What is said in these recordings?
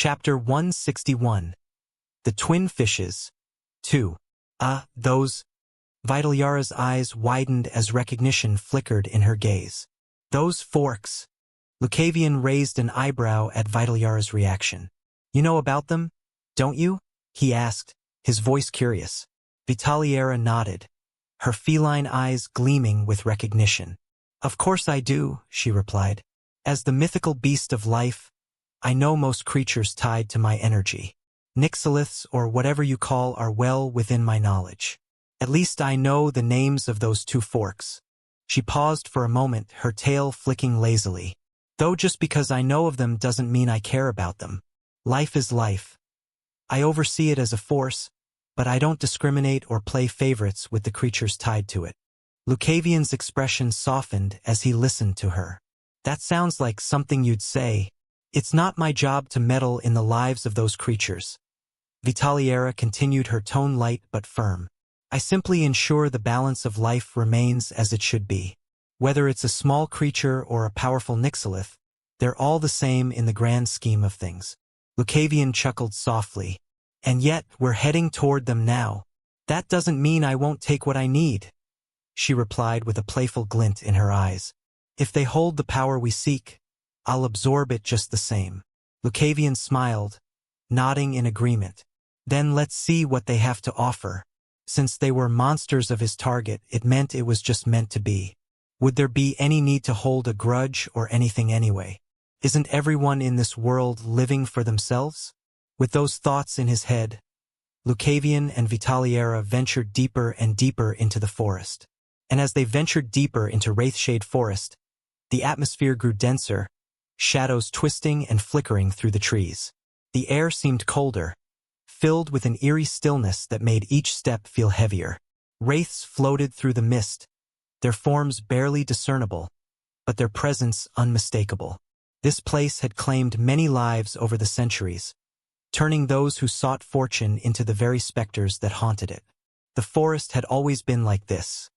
Chapter 161. The Twin Fishes. 2. Those. Vitalyara's eyes widened as recognition flickered in her gaze. Those forks. Lucavian raised an eyebrow at Vitalyara's reaction. You know about them, don't you? He asked, his voice curious. Vitalyara nodded, her feline eyes gleaming with recognition. Of course I do, she replied. As the mythical beast of life, I know most creatures tied to my energy. Nixoliths or whatever you call are well within my knowledge. At least I know the names of those two forks. She paused for a moment, her tail flicking lazily. Though just because I know of them doesn't mean I care about them. Life is life. I oversee it as a force, but I don't discriminate or play favorites with the creatures tied to it. Lucavian's expression softened as he listened to her. That sounds like something you'd say. It's not my job to meddle in the lives of those creatures. Vitalyara continued, her tone light but firm. I simply ensure the balance of life remains as it should be. Whether it's a small creature or a powerful Nixolith, they're all the same in the grand scheme of things. Lucavian chuckled softly. And yet, we're heading toward them now. That doesn't mean I won't take what I need, she replied with a playful glint in her eyes. If they hold the power we seek, I'll absorb it just the same. Lucavian smiled, nodding in agreement. Then let's see what they have to offer. Since they were monsters of his target, it meant it was just meant to be. Would there be any need to hold a grudge or anything anyway? Isn't everyone in this world living for themselves? With those thoughts in his head, Lucavian and Vitalyara ventured deeper and deeper into the forest. And as they ventured deeper into Wraithshade Forest, the atmosphere grew denser, shadows twisting and flickering through the trees. The air seemed colder, filled with an eerie stillness that made each step feel heavier. Wraiths floated through the mist, their forms barely discernible, but their presence unmistakable. This place had claimed many lives over the centuries, turning those who sought fortune into the very specters that haunted it. The forest had always been like this,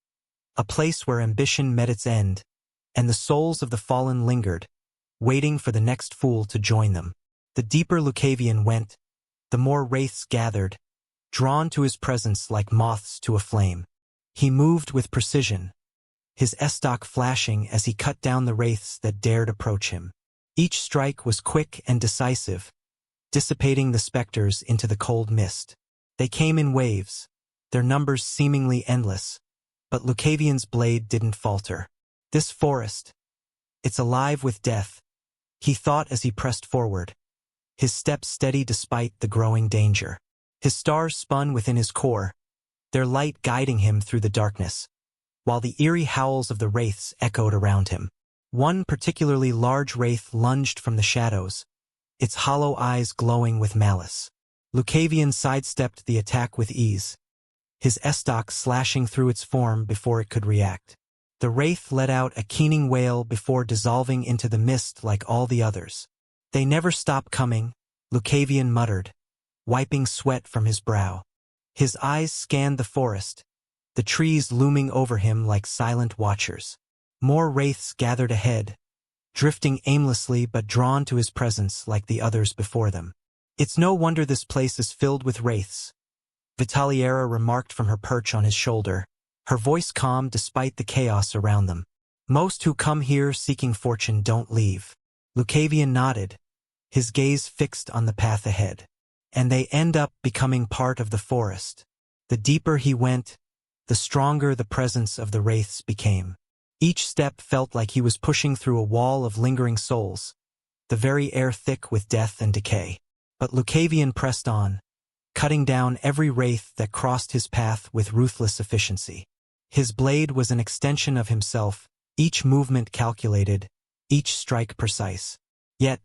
a place where ambition met its end, and the souls of the fallen lingered, waiting for the next fool to join them. The deeper Lucavian went, the more wraiths gathered, drawn to his presence like moths to a flame. He moved with precision, his estoc flashing as he cut down the wraiths that dared approach him. Each strike was quick and decisive, dissipating the specters into the cold mist. They came in waves, their numbers seemingly endless, but Lucavian's blade didn't falter. This forest, it's alive with death, he thought as he pressed forward, his steps steady despite the growing danger. His stars spun within his core, their light guiding him through the darkness, while the eerie howls of the wraiths echoed around him. One particularly large wraith lunged from the shadows, its hollow eyes glowing with malice. Lucavian sidestepped the attack with ease, his estoc slashing through its form before it could react. The wraith let out a keening wail before dissolving into the mist like all the others. They never stop coming, Lucavian muttered, wiping sweat from his brow. His eyes scanned the forest, the trees looming over him like silent watchers. More wraiths gathered ahead, drifting aimlessly but drawn to his presence like the others before them. It's no wonder this place is filled with wraiths, Vitalyara remarked from her perch on his shoulder, her voice calm despite the chaos around them. Most who come here seeking fortune don't leave. Lucavian nodded, his gaze fixed on the path ahead. And they end up becoming part of the forest. The deeper he went, the stronger the presence of the wraiths became. Each step felt like he was pushing through a wall of lingering souls, the very air thick with death and decay. But Lucavian pressed on, cutting down every wraith that crossed his path with ruthless efficiency. His blade was an extension of himself, each movement calculated, each strike precise. Yet,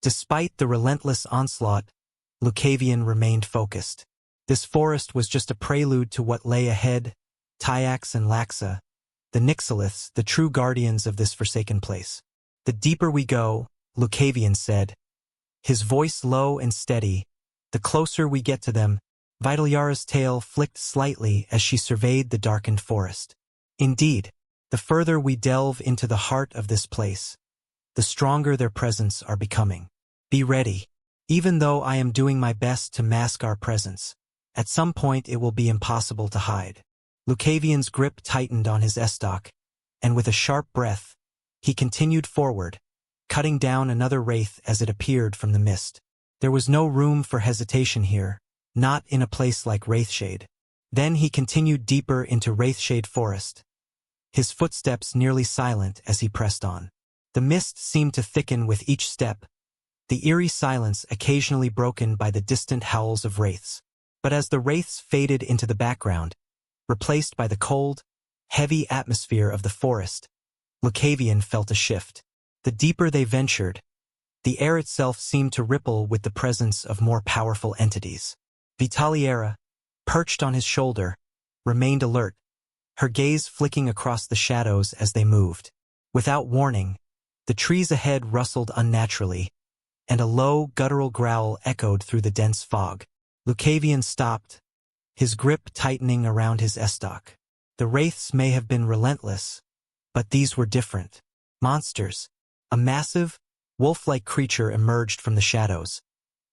despite the relentless onslaught, Lucavian remained focused. This forest was just a prelude to what lay ahead. Tyax and Laxa, the Nixoliths, the true guardians of this forsaken place. The deeper we go, Lucavian said, his voice low and steady, the closer we get to them. Vitalyara's tail flicked slightly as she surveyed the darkened forest. Indeed, the further we delve into the heart of this place, the stronger their presence are becoming. Be ready. Even though I am doing my best to mask our presence, at some point it will be impossible to hide. Lucavian's grip tightened on his estoc, and with a sharp breath, he continued forward, cutting down another wraith as it appeared from the mist. There was no room for hesitation here, not in a place like Wraithshade. Then he continued deeper into Wraithshade Forest, his footsteps nearly silent as he pressed on. The mist seemed to thicken with each step, the eerie silence occasionally broken by the distant howls of wraiths. But as the wraiths faded into the background, replaced by the cold, heavy atmosphere of the forest, Lucavian felt a shift. The deeper they ventured, the air itself seemed to ripple with the presence of more powerful entities. Vitaliera, perched on his shoulder, remained alert, her gaze flicking across the shadows as they moved. Without warning, the trees ahead rustled unnaturally, and a low, guttural growl echoed through the dense fog. Lucavian stopped, his grip tightening around his estoc. The wraiths may have been relentless, but these were different. Monsters. A massive, wolf-like creature emerged from the shadows,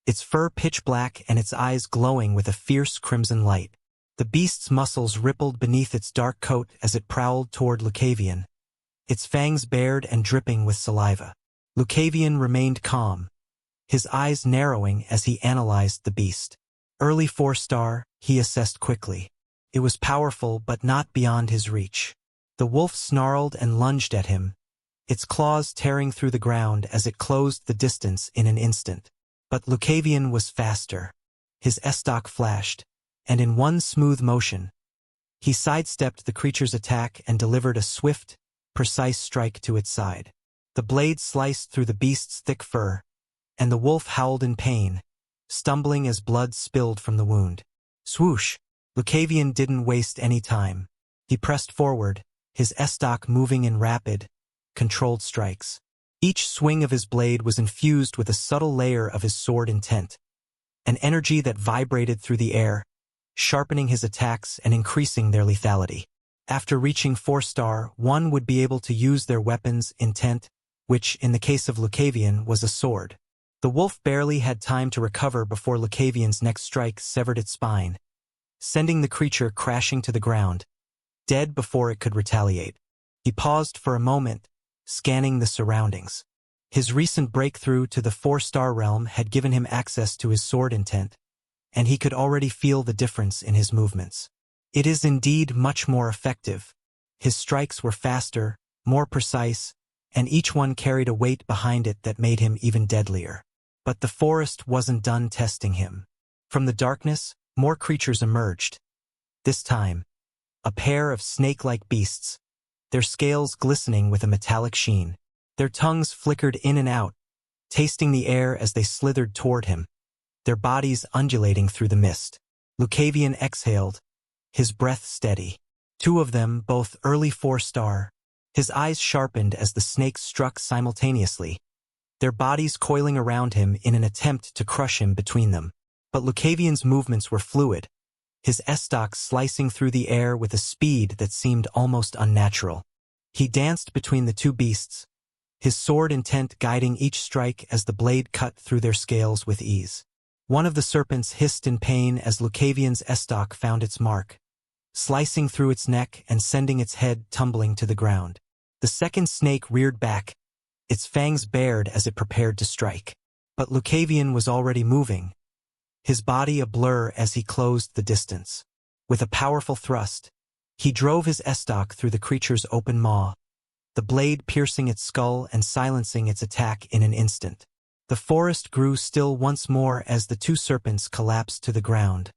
its fur pitch black and its eyes glowing with a fierce crimson light. The beast's muscles rippled beneath its dark coat as it prowled toward Lucavian, its fangs bared and dripping with saliva. Lucavian remained calm, his eyes narrowing as he analyzed the beast. Early 4-star, he assessed quickly. It was powerful but not beyond his reach. The wolf snarled and lunged at him, its claws tearing through the ground as it closed the distance in an instant. But Lucavian was faster. His estoc flashed, and in one smooth motion, he sidestepped the creature's attack and delivered a swift, precise strike to its side. The blade sliced through the beast's thick fur, and the wolf howled in pain, stumbling as blood spilled from the wound. Swoosh! Lucavian didn't waste any time. He pressed forward, his estoc moving in rapid, controlled strikes. Each swing of his blade was infused with a subtle layer of his sword intent, an energy that vibrated through the air, sharpening his attacks and increasing their lethality. After reaching 4-star, one would be able to use their weapon's intent, which, in the case of Lucavian, was a sword. The wolf barely had time to recover before Lucavian's next strike severed its spine, sending the creature crashing to the ground, dead before it could retaliate. He paused for a moment, scanning the surroundings. His recent breakthrough to the 4-star realm had given him access to his sword intent, and he could already feel the difference in his movements. It is indeed much more effective. His strikes were faster, more precise, and each one carried a weight behind it that made him even deadlier. But the forest wasn't done testing him. From the darkness, more creatures emerged. This time, a pair of snake-like beasts, their scales glistening with a metallic sheen. Their tongues flickered in and out, tasting the air as they slithered toward him, their bodies undulating through the mist. Lucavian exhaled, his breath steady. 2 of them, both early 4-star, his eyes sharpened as the snakes struck simultaneously, their bodies coiling around him in an attempt to crush him between them. But Lucavian's movements were fluid, his estoc slicing through the air with a speed that seemed almost unnatural. He danced between the 2 beasts, his sword intent guiding each strike as the blade cut through their scales with ease. One of the serpents hissed in pain as Lucavian's estoc found its mark, slicing through its neck and sending its head tumbling to the ground. The second snake reared back, its fangs bared as it prepared to strike. But Lucavian was already moving, his body a blur as he closed the distance. With a powerful thrust, he drove his estoc through the creature's open maw, the blade piercing its skull and silencing its attack in an instant. The forest grew still once more as the 2 serpents collapsed to the ground,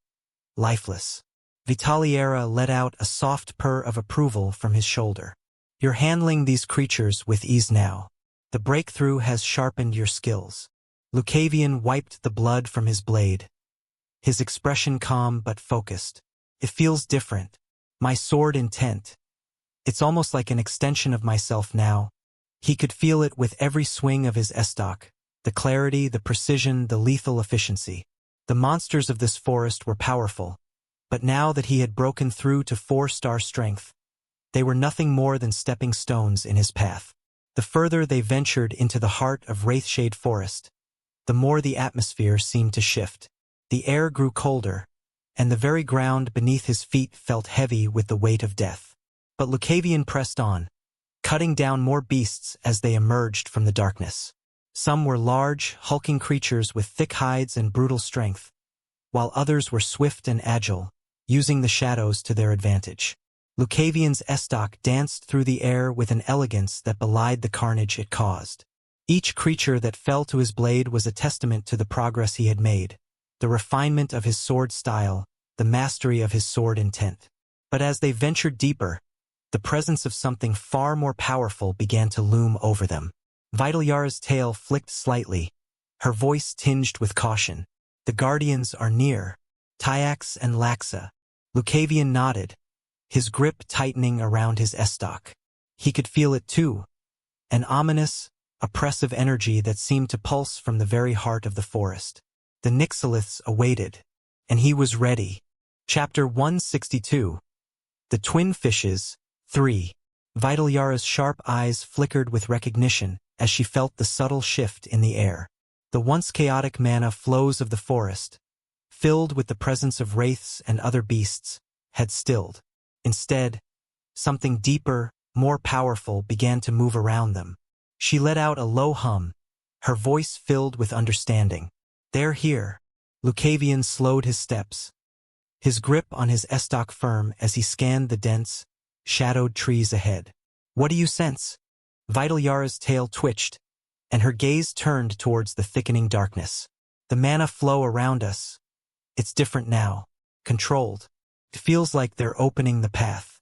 lifeless. Vitaliera let out a soft purr of approval from his shoulder. You're handling these creatures with ease now. The breakthrough has sharpened your skills. Lucavian wiped the blood from his blade, his expression calm but focused. It feels different. My sword intent. It's almost like an extension of myself now. He could feel it with every swing of his estoc, the clarity, the precision, the lethal efficiency. The monsters of this forest were powerful, but now that he had broken through to 4-star strength, they were nothing more than stepping stones in his path. The further they ventured into the heart of Wraithshade Forest, the more the atmosphere seemed to shift. The air grew colder, and the very ground beneath his feet felt heavy with the weight of death. But Lucavian pressed on, cutting down more beasts as they emerged from the darkness. Some were large, hulking creatures with thick hides and brutal strength, while others were swift and agile, using the shadows to their advantage. Lucavian's estoc danced through the air with an elegance that belied the carnage it caused. Each creature that fell to his blade was a testament to the progress he had made, the refinement of his sword style, the mastery of his sword intent. But as they ventured deeper, the presence of something far more powerful began to loom over them. Vital Yara's tail flicked slightly, her voice tinged with caution. "The Guardians are near. Tyax and Laxa." Lucavian nodded, his grip tightening around his estoc. He could feel it too, an ominous, oppressive energy that seemed to pulse from the very heart of the forest. The Nyxoliths awaited, and he was ready. Chapter 162. The Twin Fishes, 3. Vital Yara's sharp eyes flickered with recognition as she felt the subtle shift in the air. The once chaotic mana flows of the forest, filled with the presence of wraiths and other beasts, had stilled. Instead, something deeper, more powerful began to move around them. She let out a low hum, her voice filled with understanding. "They're here." Lucavian slowed his steps, his grip on his estoc firm as he scanned the dense, shadowed trees ahead. "What do you sense?" Vital Yara's tail twitched, and her gaze turned towards the thickening darkness. "The mana flow around us. It's different now. Controlled. It feels like they're opening the path."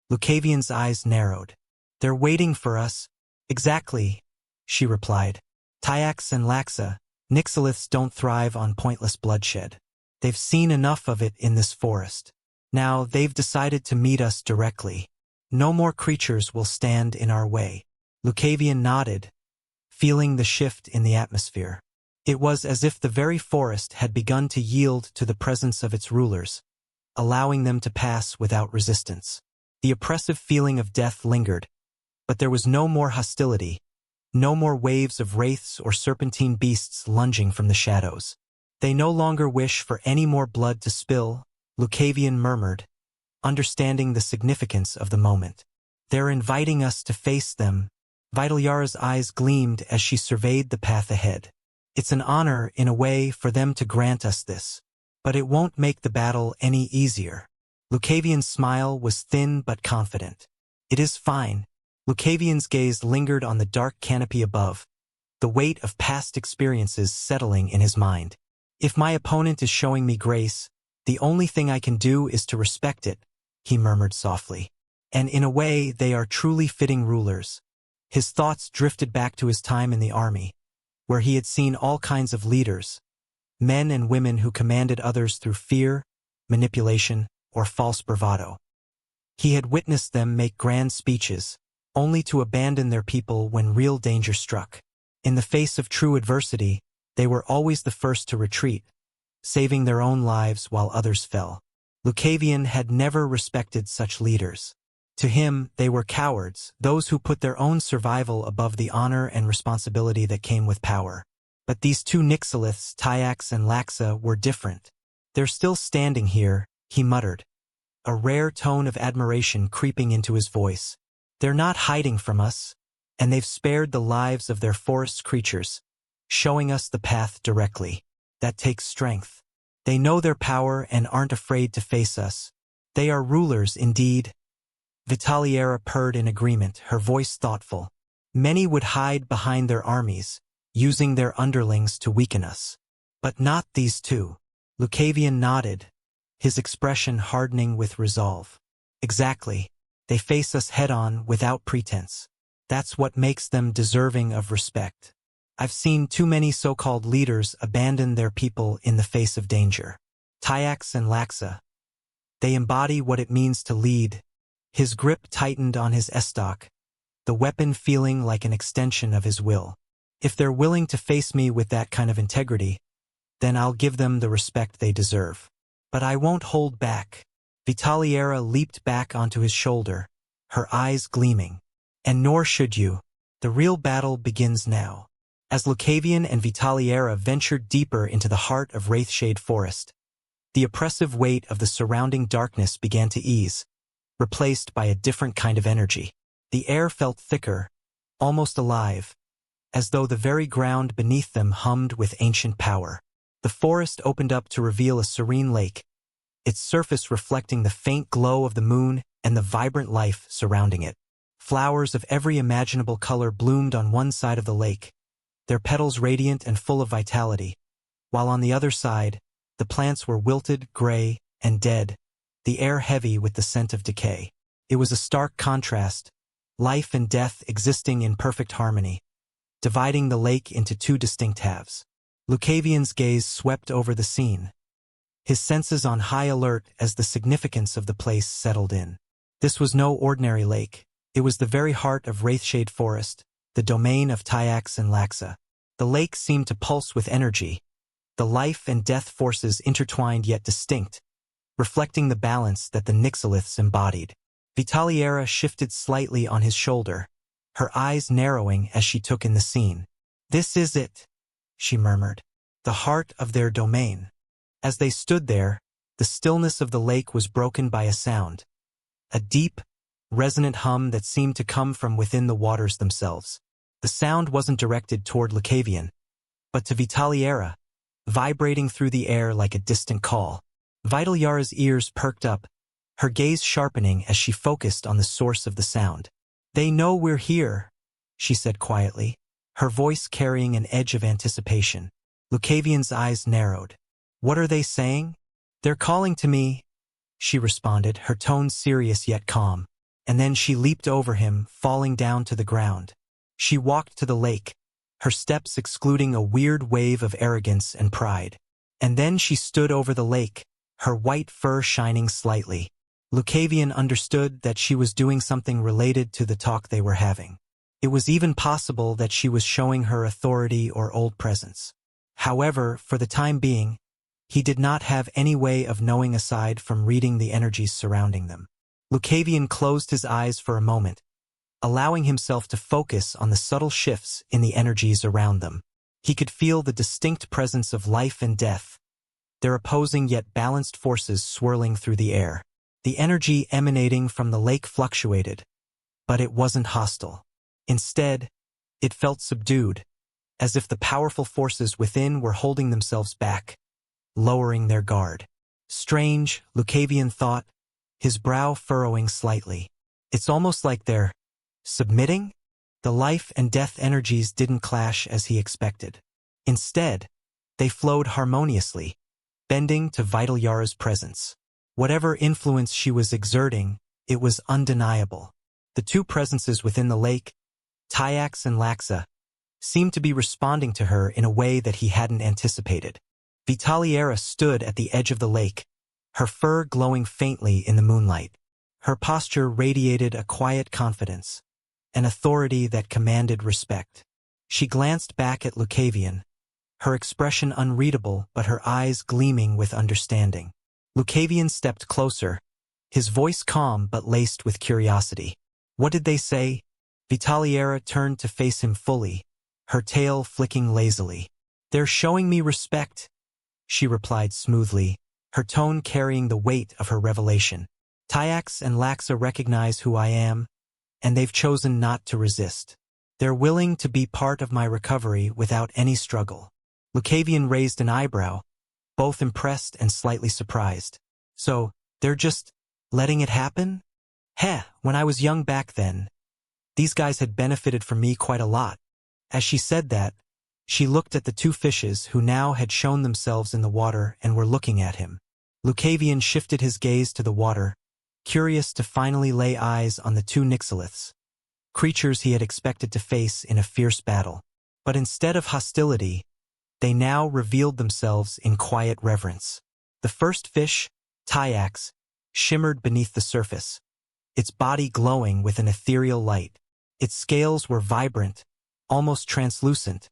Lucavian's eyes narrowed. "They're waiting for us." "Exactly," she replied. "Tyax and Laxa, Nyxoliths don't thrive on pointless bloodshed. They've seen enough of it in this forest. Now they've decided to meet us directly. No more creatures will stand in our way." Lucavian nodded, feeling the shift in the atmosphere. It was as if the very forest had begun to yield to the presence of its rulers, allowing them to pass without resistance. The oppressive feeling of death lingered, but there was no more hostility, no more waves of wraiths or serpentine beasts lunging from the shadows. "They no longer wish for any more blood to spill," Lucavian murmured, understanding the significance of the moment. "They're inviting us to face them." Vital Yara's eyes gleamed as she surveyed the path ahead. "It's an honor, in a way, for them to grant us this. But it won't make the battle any easier." Lucavian's smile was thin but confident. "It is fine." Lucavian's gaze lingered on the dark canopy above, the weight of past experiences settling in his mind. "If my opponent is showing me grace, the only thing I can do is to respect it," he murmured softly. "And in a way, they are truly fitting rulers." His thoughts drifted back to his time in the army, where he had seen all kinds of leaders, men and women who commanded others through fear, manipulation, or false bravado. He had witnessed them make grand speeches, only to abandon their people when real danger struck. In the face of true adversity, they were always the first to retreat, saving their own lives while others fell. Lucavian had never respected such leaders. To him, they were cowards, those who put their own survival above the honor and responsibility that came with power. But these two Nyxoliths, Tyax and Laxa, were different. "They're still standing here," he muttered, a rare tone of admiration creeping into his voice. "They're not hiding from us, and they've spared the lives of their forest creatures, showing us the path directly. That takes strength. They know their power and aren't afraid to face us. They are rulers indeed." Vitaliera purred in agreement, her voice thoughtful. "Many would hide behind their armies, using their underlings to weaken us. But not these two." Lucavian nodded, his expression hardening with resolve. "Exactly. They face us head-on without pretense. That's what makes them deserving of respect. I've seen too many so-called leaders abandon their people in the face of danger. Tyax and Laxa, they embody what it means to lead." His grip tightened on his estoc, the weapon feeling like an extension of his will. "If they're willing to face me with that kind of integrity, then I'll give them the respect they deserve. But I won't hold back." Vitaliera leaped back onto his shoulder, her eyes gleaming. "And nor should you. The real battle begins now." As Lucavian and Vitaliera ventured deeper into the heart of Wraithshade Forest, the oppressive weight of the surrounding darkness began to ease, replaced by a different kind of energy. The air felt thicker, almost alive, as though the very ground beneath them hummed with ancient power. The forest opened up to reveal a serene lake, its surface reflecting the faint glow of the moon and the vibrant life surrounding it. Flowers of every imaginable color bloomed on one side of the lake, their petals radiant and full of vitality, while on the other side, the plants were wilted, gray, and dead, the air heavy with the scent of decay. It was a stark contrast, life and death existing in perfect harmony, dividing the lake into two distinct halves. Lucavian's gaze swept over the scene, his senses on high alert as the significance of the place settled in. This was no ordinary lake. It was the very heart of Wraithshade Forest, the domain of Tyax and Laxa. The lake seemed to pulse with energy, the life and death forces intertwined yet distinct, reflecting the balance that the Nyxoliths embodied. Vitaliera shifted slightly on his shoulder, her eyes narrowing as she took in the scene. "This is it," she murmured, "the heart of their domain." As they stood there, the stillness of the lake was broken by a sound, a deep, resonant hum that seemed to come from within the waters themselves. The sound wasn't directed toward Lucavian, but to Vitaliera, vibrating through the air like a distant call. Vitaliera's ears perked up, her gaze sharpening as she focused on the source of the sound. "They know we're here," she said quietly, her voice carrying an edge of anticipation. Lucavian's eyes narrowed. "What are they saying?" "They're calling to me," she responded, her tone serious yet calm. And then she leaped over him, falling down to the ground. She walked to the lake, her steps excluding a weird wave of arrogance and pride. And then she stood over the lake, her white fur shining slightly. Lucavian understood that she was doing something related to the talk they were having. It was even possible that she was showing her authority or old presence. However, for the time being, he did not have any way of knowing aside from reading the energies surrounding them. Lucavian closed his eyes for a moment, allowing himself to focus on the subtle shifts in the energies around them. He could feel the distinct presence of life and death, their opposing yet balanced forces swirling through the air. The energy emanating from the lake fluctuated, but it wasn't hostile. Instead, it felt subdued, as if the powerful forces within were holding themselves back, lowering their guard. Strange, Lucavian thought, his brow furrowing slightly. It's almost like they're submitting? The life and death energies didn't clash as he expected. Instead, they flowed harmoniously, bending to Vitaliera's presence. Whatever influence she was exerting, it was undeniable. The two presences within the lake, Tyax and Laxa, seemed to be responding to her in a way that he hadn't anticipated. Vitaliera stood at the edge of the lake, her fur glowing faintly in the moonlight. Her posture radiated a quiet confidence, an authority that commanded respect. She glanced back at Lucavian, her expression unreadable but her eyes gleaming with understanding. Lucavian stepped closer, his voice calm but laced with curiosity. "What did they say?" Vitaliera turned to face him fully, her tail flicking lazily. "They're showing me respect," she replied smoothly, her tone carrying the weight of her revelation. "Tyax and Laxa recognize who I am, and they've chosen not to resist. They're willing to be part of my recovery without any struggle." Lucavian raised an eyebrow, both impressed and slightly surprised. "So, they're just letting it happen?" "Heh, when I was young back then, these guys had benefited from me quite a lot." As she said that, she looked at the two fishes who now had shown themselves in the water and were looking at him. Lucavian shifted his gaze to the water, curious to finally lay eyes on the two Nyxoliths, creatures he had expected to face in a fierce battle. But instead of hostility, they now revealed themselves in quiet reverence. The first fish, Tyax, shimmered beneath the surface, its body glowing with an ethereal light. Its scales were vibrant, almost translucent,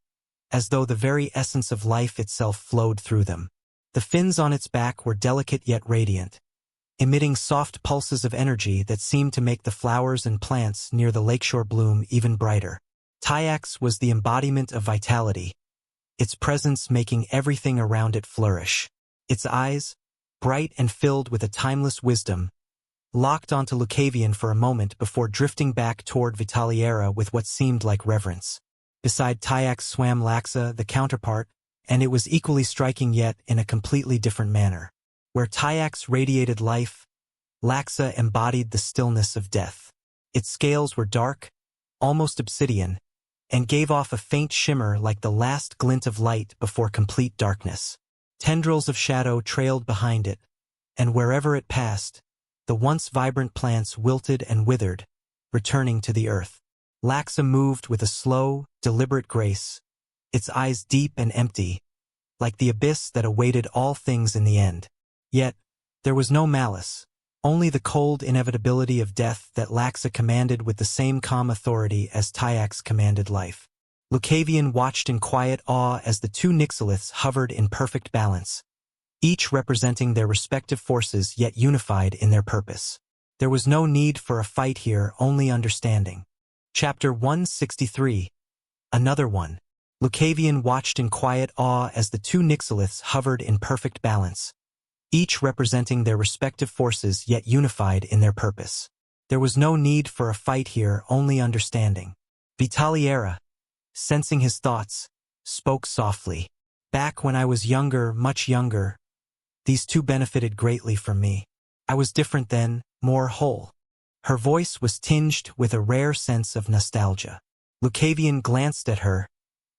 as though the very essence of life itself flowed through them. The fins on its back were delicate yet radiant, emitting soft pulses of energy that seemed to make the flowers and plants near the lakeshore bloom even brighter. Tyax was the embodiment of vitality, its presence making everything around it flourish. Its eyes, bright and filled with a timeless wisdom, locked onto Lucavian for a moment before drifting back toward Vitaliera with what seemed like reverence. Beside Tyax swam Laxa, the counterpart, and it was equally striking yet in a completely different manner. Where Tyax radiated life, Laxa embodied the stillness of death. Its scales were dark, almost obsidian, and gave off a faint shimmer like the last glint of light before complete darkness. Tendrils of shadow trailed behind it, and wherever it passed, the once vibrant plants wilted and withered, returning to the earth. Laxa moved with a slow, deliberate grace, its eyes deep and empty, like the abyss that awaited all things in the end. Yet, there was no malice, only the cold inevitability of death that Laxa commanded with the same calm authority as Tyax commanded life. Lucavian watched in quiet awe as the two Nyxoliths hovered in perfect balance, each representing their respective forces yet unified in their purpose. There was no need for a fight here, only understanding. Chapter 163. Another one. Lucavian watched in quiet awe as the two Nyxoliths hovered in perfect balance, each representing their respective forces yet unified in their purpose. There was no need for a fight here, only understanding. Vitaliera, sensing his thoughts, spoke softly. Back when I was younger, much younger, these two benefited greatly from me. I was different then, more whole. Her voice was tinged with a rare sense of nostalgia. Lucavian glanced at her,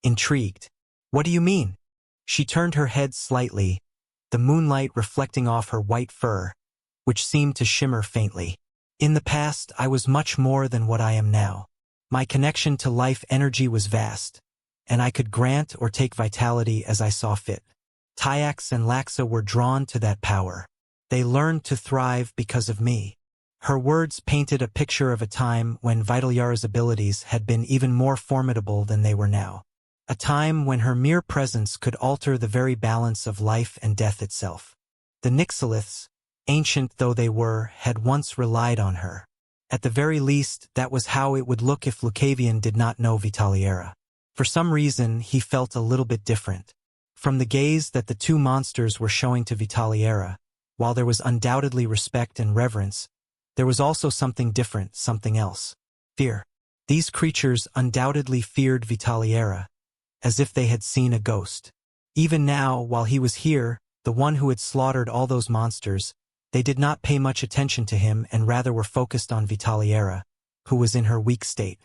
intrigued. What do you mean? She turned her head slightly, the moonlight reflecting off her white fur, which seemed to shimmer faintly. In the past, I was much more than what I am now. My connection to life energy was vast, and I could grant or take vitality as I saw fit. Tyax and Laxa were drawn to that power. They learned to thrive because of me. Her words painted a picture of a time when Vitaliara's abilities had been even more formidable than they were now. A time when her mere presence could alter the very balance of life and death itself. The Nyxoliths, ancient though they were, had once relied on her. At the very least, that was how it would look if Lucavian did not know Vitaliera. For some reason, he felt a little bit different. From the gaze that the two monsters were showing to Vitaliera, while there was undoubtedly respect and reverence, there was also something different, something else. Fear. These creatures undoubtedly feared Vitaliera, as if they had seen a ghost. Even now, while he was here, the one who had slaughtered all those monsters, they did not pay much attention to him and rather were focused on Vitaliera, who was in her weak state.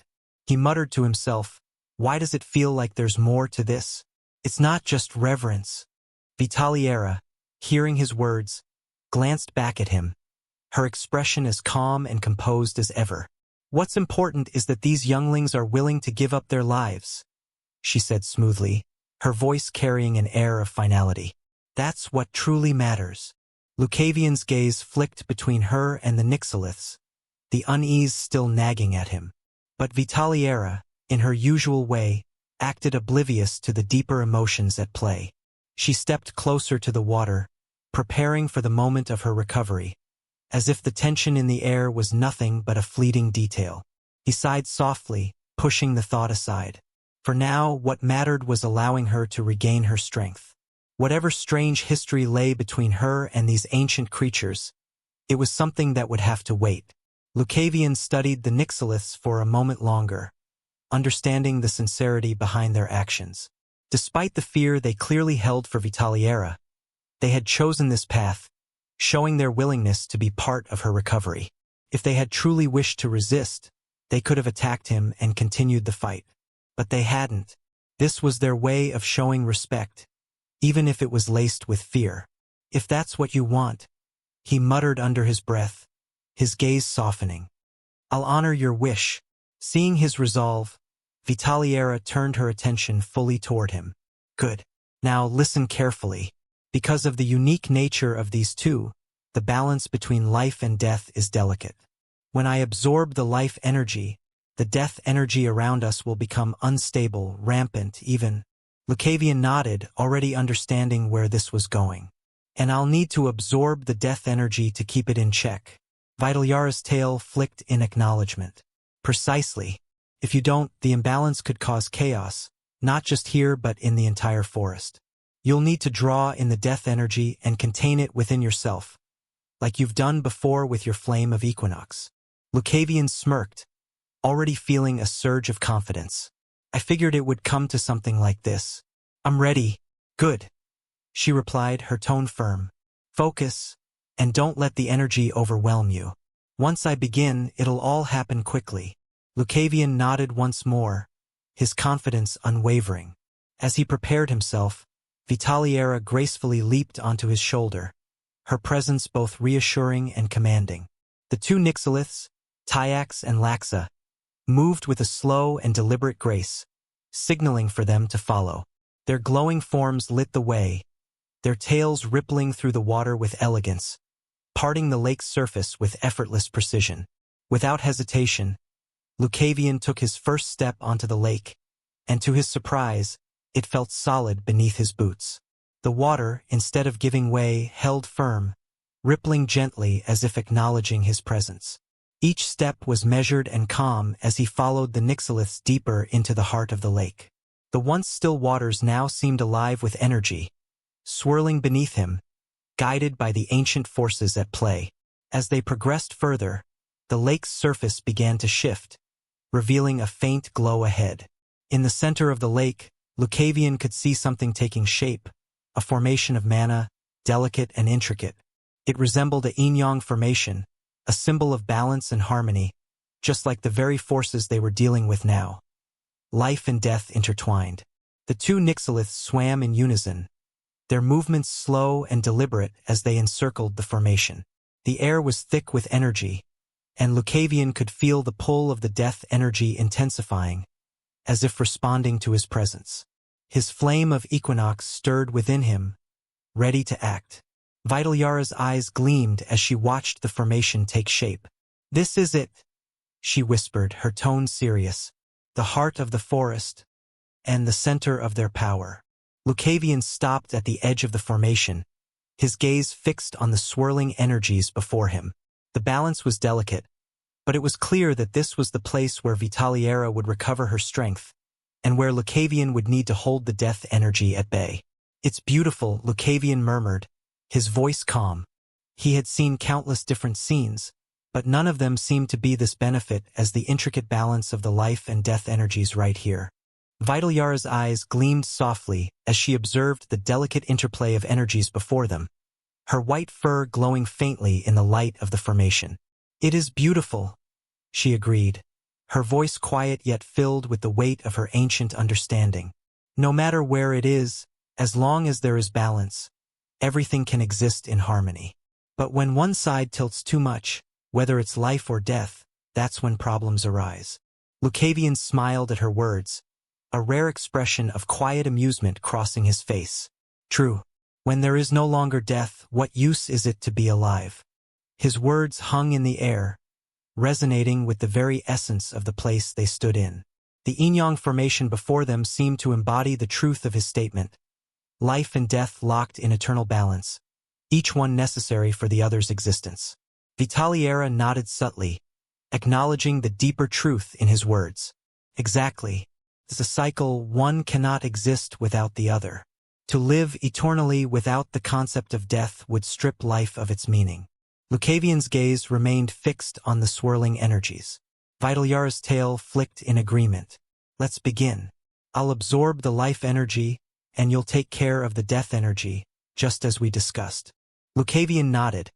He muttered to himself, "Why does it feel like there's more to this? It's not just reverence." Vitaliera, hearing his words, glanced back at him, her expression as calm and composed as ever. "What's important is that these younglings are willing to give up their lives," she said smoothly, her voice carrying an air of finality. "That's what truly matters." Lucavian's gaze flicked between her and the Nyxoliths, the unease still nagging at him. But Vitaliera, in her usual way, acted oblivious to the deeper emotions at play. She stepped closer to the water, preparing for the moment of her recovery, as if the tension in the air was nothing but a fleeting detail. He sighed softly, pushing the thought aside. For now, what mattered was allowing her to regain her strength. Whatever strange history lay between her and these ancient creatures, it was something that would have to wait. Lucavian studied the Nyxoliths for a moment longer, understanding the sincerity behind their actions. Despite the fear they clearly held for Vitaliera, they had chosen this path, showing their willingness to be part of her recovery. If they had truly wished to resist, they could have attacked him and continued the fight. But they hadn't. This was their way of showing respect, even if it was laced with fear. "If that's what you want," he muttered under his breath, his gaze softening. "I'll honor your wish." Seeing his resolve, Vitaliera turned her attention fully toward him. "Good. Now listen carefully. Because of the unique nature of these two, the balance between life and death is delicate. When I absorb the life energy, the death energy around us will become unstable, rampant, even." Lucavian nodded, already understanding where this was going. "And I'll need to absorb the death energy to keep it in check." Vitaliara's tail flicked in acknowledgement. "Precisely. If you don't, the imbalance could cause chaos, not just here but in the entire forest. You'll need to draw in the death energy and contain it within yourself, like you've done before with your flame of equinox. Lucavian smirked, already feeling a surge of confidence. I figured it would come to something like this. I'm ready. Good, she replied, her tone firm. Focus, and don't let the energy overwhelm you. Once I begin, it'll all happen quickly. Lucavian nodded once more, his confidence unwavering. As he prepared himself, Vitaliera gracefully leaped onto his shoulder, her presence both reassuring and commanding. The two Nixoliths, Tyax and Laxa, moved with a slow and deliberate grace, signaling for them to follow. Their glowing forms lit the way, their tails rippling through the water with elegance, parting the lake's surface with effortless precision. Without hesitation, Lucavian took his first step onto the lake, and to his surprise, it felt solid beneath his boots. The water, instead of giving way, held firm, rippling gently as if acknowledging his presence. Each step was measured and calm as he followed the Nixoliths deeper into the heart of the lake. The once still waters now seemed alive with energy, swirling beneath him, guided by the ancient forces at play. As they progressed further, the lake's surface began to shift, revealing a faint glow ahead. In the center of the lake, Lucavian could see something taking shape, a formation of mana, delicate and intricate. It resembled a yin-yang formation, a symbol of balance and harmony, just like the very forces they were dealing with now. Life and death intertwined. The two Nixoliths swam in unison, their movements slow and deliberate as they encircled the formation. The air was thick with energy, and Lucavian could feel the pull of the death energy intensifying, as if responding to his presence. His flame of equinox stirred within him, ready to act. Vitaliara's eyes gleamed as she watched the formation take shape. This is it, she whispered, her tone serious. The heart of the forest, and the center of their power. Lucavian stopped at the edge of the formation, his gaze fixed on the swirling energies before him. The balance was delicate, but it was clear that this was the place where Vitaliera would recover her strength, and where Lucavian would need to hold the death energy at bay. It's beautiful, Lucavian murmured, his voice calm. He had seen countless different scenes, but none of them seemed to be this benefit as the intricate balance of the life and death energies right here. Vitaliara's eyes gleamed softly as she observed the delicate interplay of energies before them, her white fur glowing faintly in the light of the formation. It is beautiful, she agreed, her voice quiet yet filled with the weight of her ancient understanding. No matter where it is, as long as there is balance, everything can exist in harmony. But when one side tilts too much, whether it's life or death, that's when problems arise. Lucavian smiled at her words, a rare expression of quiet amusement crossing his face. True. When there is no longer death, what use is it to be alive? His words hung in the air, resonating with the very essence of the place they stood in. The yin-yang formation before them seemed to embody the truth of his statement. Life and death locked in eternal balance, each one necessary for the other's existence. Vitaliera nodded subtly, acknowledging the deeper truth in his words. Exactly. It's a cycle, one cannot exist without the other. To live eternally without the concept of death would strip life of its meaning. Lucavian's gaze remained fixed on the swirling energies. Vitaliara's tail flicked in agreement. Let's begin. I'll absorb the life energy, and you'll take care of the death energy, just as we discussed. Lucavian nodded,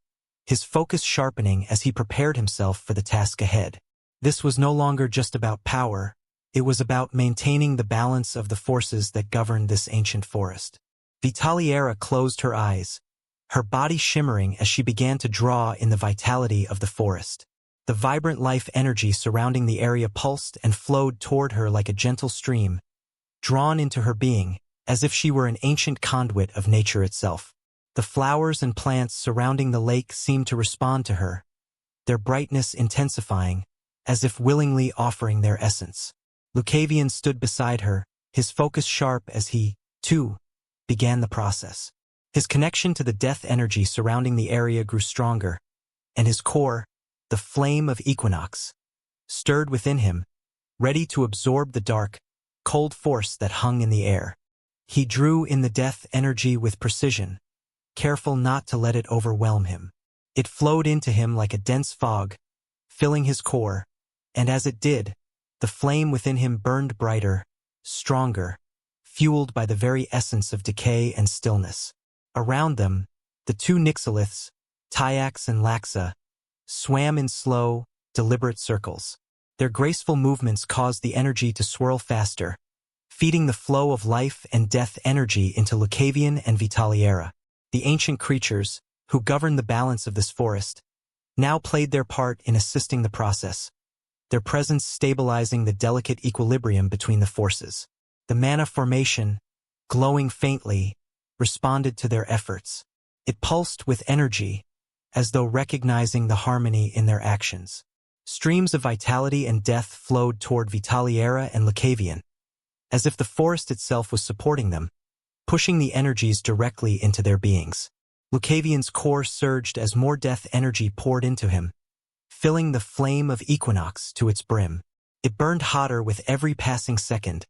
his focus sharpening as he prepared himself for the task ahead. This was no longer just about power, it was about maintaining the balance of the forces that governed this ancient forest. Vitaliera closed her eyes, her body shimmering as she began to draw in the vitality of the forest. The vibrant life energy surrounding the area pulsed and flowed toward her like a gentle stream, drawn into her being, as if she were an ancient conduit of nature itself. The flowers and plants surrounding the lake seemed to respond to her, their brightness intensifying, as if willingly offering their essence. Lucavian stood beside her, his focus sharp as he, too, began the process. His connection to the death energy surrounding the area grew stronger, and his core, the flame of equinox, stirred within him, ready to absorb the dark, cold force that hung in the air. He drew in the death energy with precision, careful not to let it overwhelm him. It flowed into him like a dense fog, filling his core, and as it did, the flame within him burned brighter, stronger, fueled by the very essence of decay and stillness. Around them, the two Nyxoliths, Tyax and Laxa, swam in slow, deliberate circles. Their graceful movements caused the energy to swirl faster, feeding the flow of life and death energy into Lucavian and Vitaliera. The ancient creatures, who governed the balance of this forest, now played their part in assisting the process, their presence stabilizing the delicate equilibrium between the forces. The mana formation, glowing faintly, responded to their efforts. It pulsed with energy, as though recognizing the harmony in their actions. Streams of vitality and death flowed toward Vitaliera and Lucavian, as if the forest itself was supporting them, pushing the energies directly into their beings. Lucavian's core surged as more death energy poured into him, filling the flame of Equinox to its brim. It burned hotter with every passing second,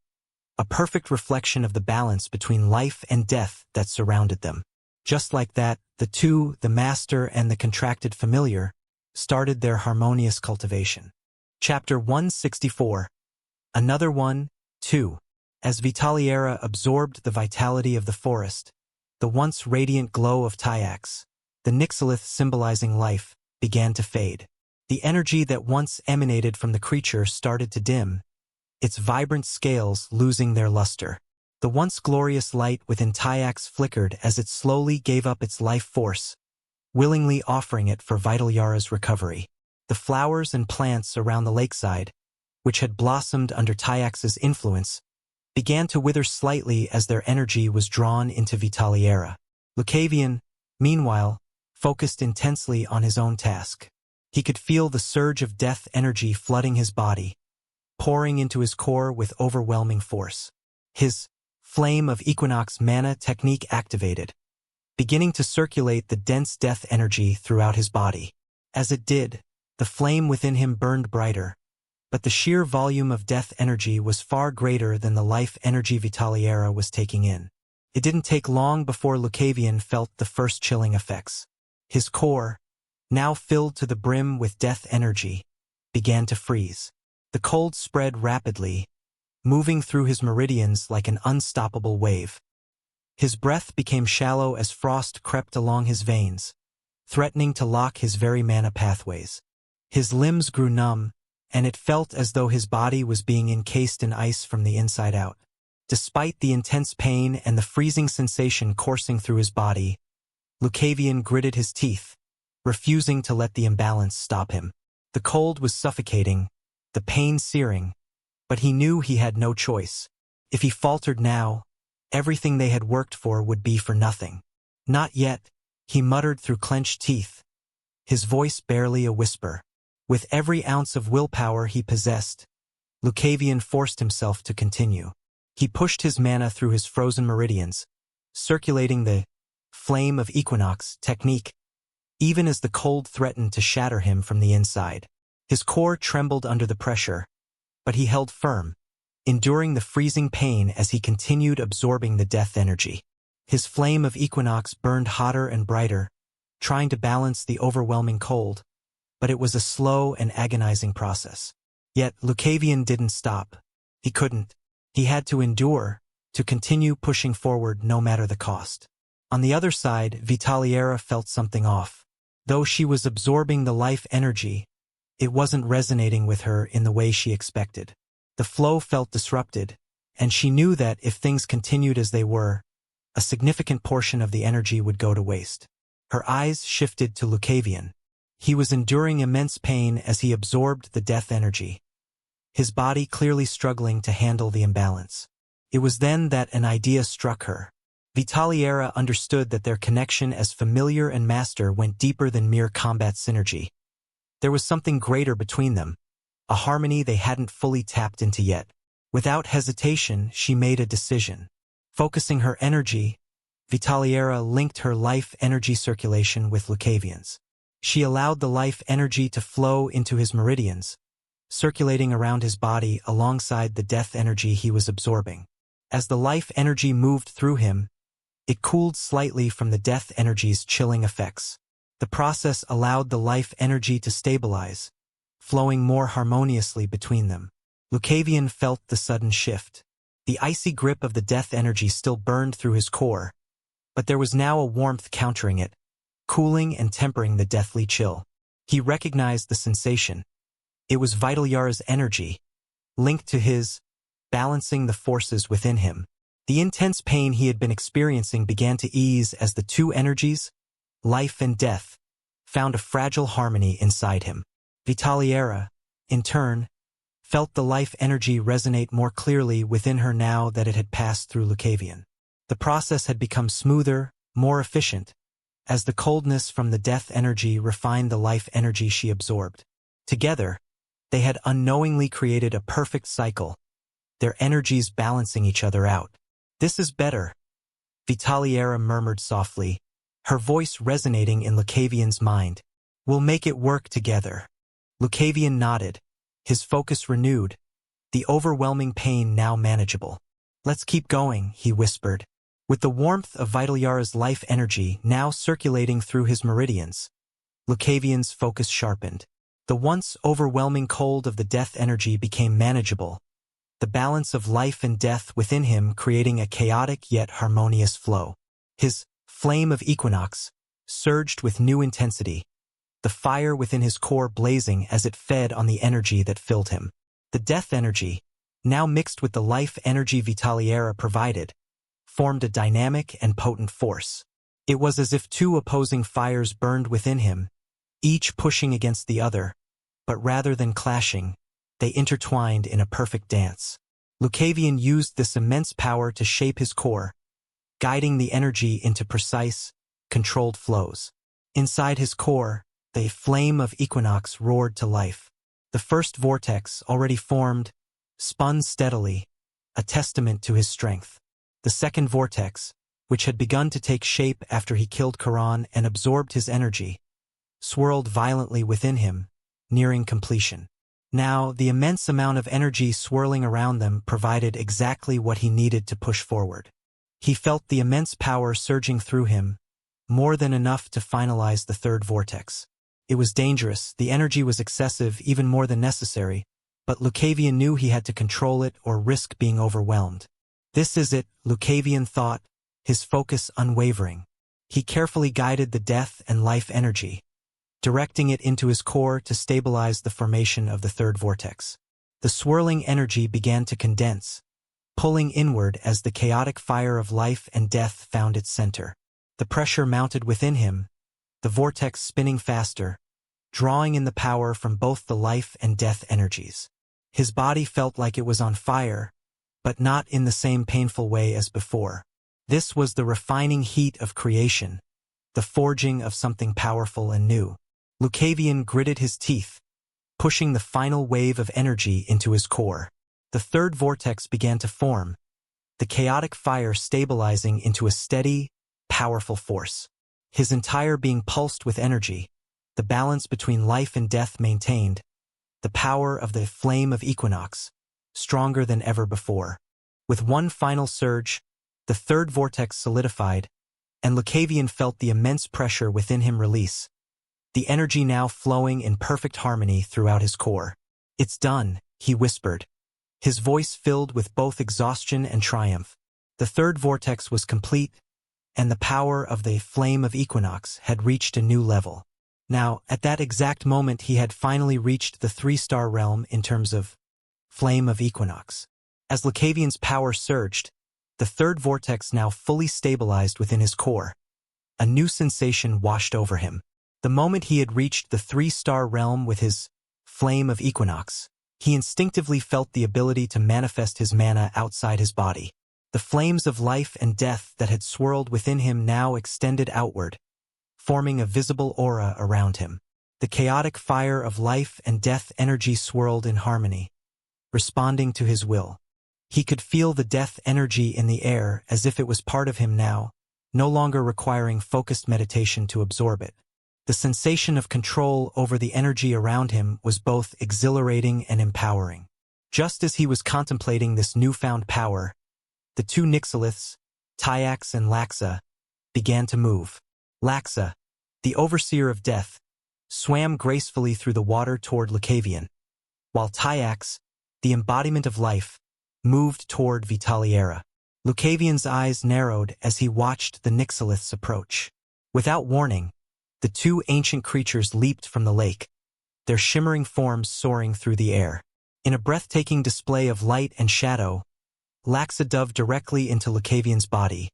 a perfect reflection of the balance between life and death that surrounded them. Just like that, the two, the master and the contracted familiar, started their harmonious cultivation. Chapter 164. Another one, too. As Vitaliera absorbed the vitality of the forest, the once radiant glow of Tyax, the Nyxolith symbolizing life, began to fade. The energy that once emanated from the creature started to dim, its vibrant scales losing their luster. The once glorious light within Tyax flickered as it slowly gave up its life force, willingly offering it for Vitaliara's recovery. The flowers and plants around the lakeside, which had blossomed under Tyax's influence, began to wither slightly as their energy was drawn into Vitaliera. Lucavian, meanwhile, focused intensely on his own task. He could feel the surge of death energy flooding his body, pouring into his core with overwhelming force. His flame of Equinox mana technique activated, beginning to circulate the dense death energy throughout his body. As it did, the flame within him burned brighter, but the sheer volume of death energy was far greater than the life energy Vitaliera was taking in. It didn't take long before Lucavian felt the first chilling effects. His core, now filled to the brim with death energy, began to freeze. The cold spread rapidly, moving through his meridians like an unstoppable wave. His breath became shallow as frost crept along his veins, threatening to lock his very mana pathways. His limbs grew numb, and it felt as though his body was being encased in ice from the inside out. Despite the intense pain and the freezing sensation coursing through his body, Lucavian gritted his teeth, refusing to let the imbalance stop him. The cold was suffocating, the pain searing, but he knew he had no choice. If he faltered now, everything they had worked for would be for nothing. Not yet, he muttered through clenched teeth, his voice barely a whisper. With every ounce of willpower he possessed, Lucavian forced himself to continue. He pushed his mana through his frozen meridians, circulating the flame of Equinox technique, even as the cold threatened to shatter him from the inside. His core trembled under the pressure, but he held firm, enduring the freezing pain as he continued absorbing the death energy. His flame of Equinox burned hotter and brighter, trying to balance the overwhelming cold, but it was a slow and agonizing process. Yet Lucavian didn't stop. He couldn't. He had to endure, to continue pushing forward no matter the cost. On the other side, Vitaliera felt something off. Though she was absorbing the life energy, it wasn't resonating with her in the way she expected. The flow felt disrupted, and she knew that if things continued as they were, a significant portion of the energy would go to waste. Her eyes shifted to Lucavian. He was enduring immense pain as he absorbed the death energy, his body clearly struggling to handle the imbalance. It was then that an idea struck her. Vitaliera understood that their connection as familiar and master went deeper than mere combat synergy. There was something greater between them, a harmony they hadn't fully tapped into yet. Without hesitation, she made a decision. Focusing her energy, Vitaliera linked her life energy circulation with Lucavian's. She allowed the life energy to flow into his meridians, circulating around his body alongside the death energy he was absorbing. As the life energy moved through him, it cooled slightly from the death energy's chilling effects. The process allowed the life energy to stabilize, flowing more harmoniously between them. Lucavian felt the sudden shift. The icy grip of the death energy still burned through his core, but there was now a warmth countering it, cooling and tempering the deathly chill. He recognized the sensation. It was Vital Yara's energy, linked to his, balancing the forces within him. The intense pain he had been experiencing began to ease as the two energies, life and death, found a fragile harmony inside him. Vitaliera, in turn, felt the life energy resonate more clearly within her now that it had passed through Lucavian. The process had become smoother, more efficient, as the coldness from the death energy refined the life energy she absorbed. Together, they had unknowingly created a perfect cycle, their energies balancing each other out. "This is better," Vitaliera murmured softly, her voice resonating in Lucavian's mind. "We'll make it work together." Lucavian nodded, his focus renewed, the overwhelming pain now manageable. "Let's keep going," he whispered. With the warmth of Vital Yara's life energy now circulating through his meridians, Lucavian's focus sharpened. The once overwhelming cold of the death energy became manageable, the balance of life and death within him creating a chaotic yet harmonious flow. His flame of equinox surged with new intensity, the fire within his core blazing as it fed on the energy that filled him. The death energy, now mixed with the life energy Vitaliera provided, formed a dynamic and potent force. It was as if two opposing fires burned within him, each pushing against the other, but rather than clashing, they intertwined in a perfect dance. Lucavian used this immense power to shape his core, guiding the energy into precise, controlled flows. Inside his core, the flame of equinox roared to life. The first vortex, already formed, spun steadily, a testament to his strength. The second vortex, which had begun to take shape after he killed Charon and absorbed his energy, swirled violently within him, nearing completion. Now, the immense amount of energy swirling around them provided exactly what he needed to push forward. He felt the immense power surging through him, more than enough to finalize the third vortex. It was dangerous, the energy was excessive, even more than necessary, but Lucavian knew he had to control it or risk being overwhelmed. "This is it," Lucavian thought, his focus unwavering. He carefully guided the death and life energy, directing it into his core to stabilize the formation of the third vortex. The swirling energy began to condense, pulling inward as the chaotic fire of life and death found its center. The pressure mounted within him, the vortex spinning faster, drawing in the power from both the life and death energies. His body felt like it was on fire, but not in the same painful way as before. This was the refining heat of creation, the forging of something powerful and new. Lucavian gritted his teeth, pushing the final wave of energy into his core. The third vortex began to form, the chaotic fire stabilizing into a steady, powerful force. His entire being pulsed with energy, the balance between life and death maintained, the power of the flame of equinox, stronger than ever before. With one final surge, the third vortex solidified, and Lucavian felt the immense pressure within him release, the energy now flowing in perfect harmony throughout his core. "It's done," he whispered, his voice filled with both exhaustion and triumph. The third vortex was complete, and the power of the flame of equinox had reached a new level. Now, at that exact moment he had finally reached the 3-star realm in terms of flame of equinox. As Lucavian's power surged, the third vortex now fully stabilized within his core. A new sensation washed over him. The moment he had reached the 3-star realm with his flame of equinox, he instinctively felt the ability to manifest his mana outside his body. The flames of life and death that had swirled within him now extended outward, forming a visible aura around him. The chaotic fire of life and death energy swirled in harmony, responding to his will. He could feel the death energy in the air as if it was part of him now, no longer requiring focused meditation to absorb it. The sensation of control over the energy around him was both exhilarating and empowering. Just as he was contemplating this newfound power, the two Nyxoliths, Tyax and Laxa, began to move. Laxa, the overseer of death, swam gracefully through the water toward Lucavian, while Tyax, the embodiment of life, moved toward Vitaliera. Lucavian's eyes narrowed as he watched the Nyxoliths approach. Without warning, the two ancient creatures leaped from the lake, their shimmering forms soaring through the air. In a breathtaking display of light and shadow, Laxa dove directly into Lucavian's body,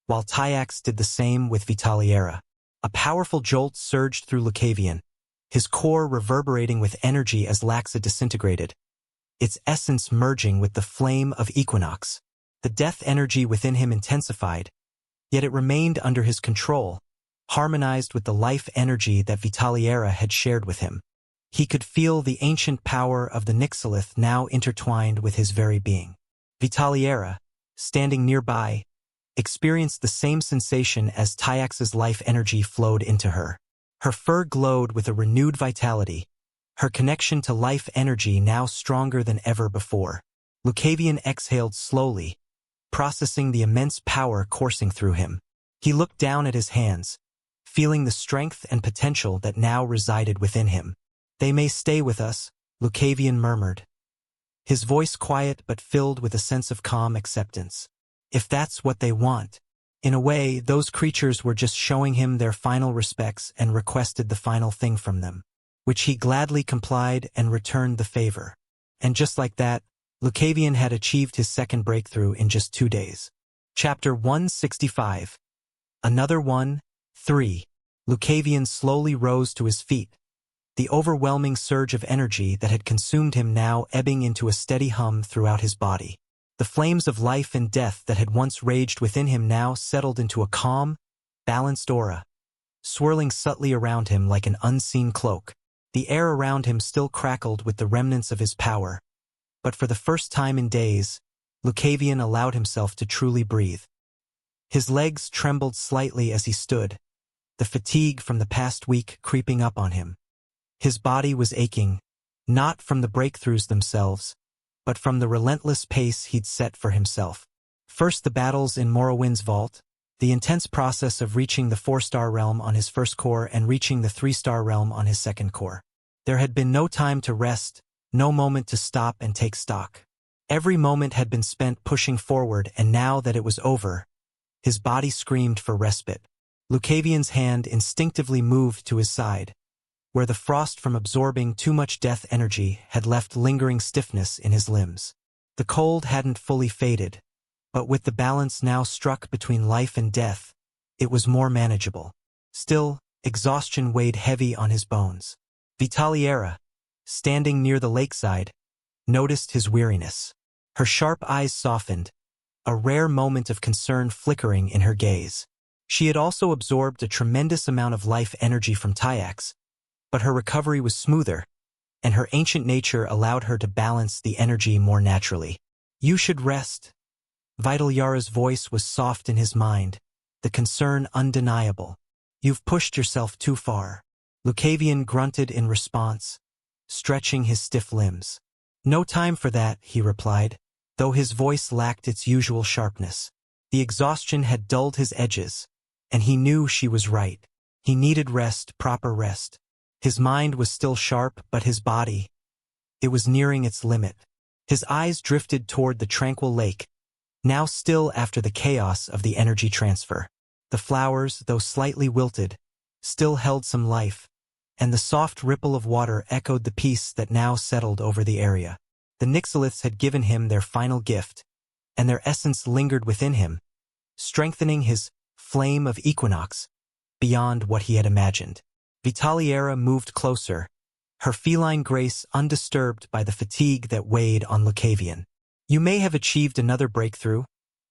while Tyax did the same with Vitaliera. A powerful jolt surged through Lucavian, his core reverberating with energy as Laxa disintegrated, its essence merging with the flame of Equinox. The death energy within him intensified, yet it remained under his control, harmonized with the life energy that Vitaliera had shared with him. He could feel the ancient power of the Nyxolith now intertwined with his very being. Vitaliera, standing nearby, experienced the same sensation as Tyax's life energy flowed into her. Her fur glowed with a renewed vitality, her connection to life energy now stronger than ever before. Lucavian exhaled slowly, processing the immense power coursing through him. He looked down at his hands, feeling the strength and potential that now resided within him. "They may stay with us," Lucavian murmured, his voice quiet but filled with a sense of calm acceptance. If that's what they want. In a way, those creatures were just showing him their final respects and requested the final thing from them, which he gladly complied and returned the favor. And just like that, Lucavian had achieved his second breakthrough in just 2 days. Chapter 165. Another one, 3. Lucavian slowly rose to his feet, the overwhelming surge of energy that had consumed him now ebbing into a steady hum throughout his body. The flames of life and death that had once raged within him now settled into a calm, balanced aura, swirling subtly around him like an unseen cloak. The air around him still crackled with the remnants of his power, but for the first time in days, Lucavian allowed himself to truly breathe. His legs trembled slightly as he stood, the fatigue from the past week creeping up on him. His body was aching, not from the breakthroughs themselves, but from the relentless pace he'd set for himself. First the battles in Morrowind's vault, the intense process of reaching the 4-star realm on his first core and reaching the 3-star realm on his second core. There had been no time to rest, no moment to stop and take stock. Every moment had been spent pushing forward, and now that it was over, his body screamed for respite. Lucavian's hand instinctively moved to his side, where the frost from absorbing too much death energy had left lingering stiffness in his limbs. The cold hadn't fully faded, but with the balance now struck between life and death, it was more manageable. Still, exhaustion weighed heavy on his bones. Vitaliera, standing near the lakeside, noticed his weariness. Her sharp eyes softened, a rare moment of concern flickering in her gaze. She had also absorbed a tremendous amount of life energy from Tyax, but her recovery was smoother, and her ancient nature allowed her to balance the energy more naturally. "You should rest." Vitaliera's voice was soft in his mind, the concern undeniable. "You've pushed yourself too far." Lucavian grunted in response, stretching his stiff limbs. "No time for that," he replied, though his voice lacked its usual sharpness. The exhaustion had dulled his edges, and he knew she was right. He needed rest, proper rest. His mind was still sharp, but his body, it was nearing its limit. His eyes drifted toward the tranquil lake, now still after the chaos of the energy transfer. The flowers, though slightly wilted, still held some life, and the soft ripple of water echoed the peace that now settled over the area. The Nyxoliths had given him their final gift, and their essence lingered within him, strengthening his flame of Equinox beyond what he had imagined. Vitaliera moved closer, her feline grace undisturbed by the fatigue that weighed on Lucavian. "You may have achieved another breakthrough,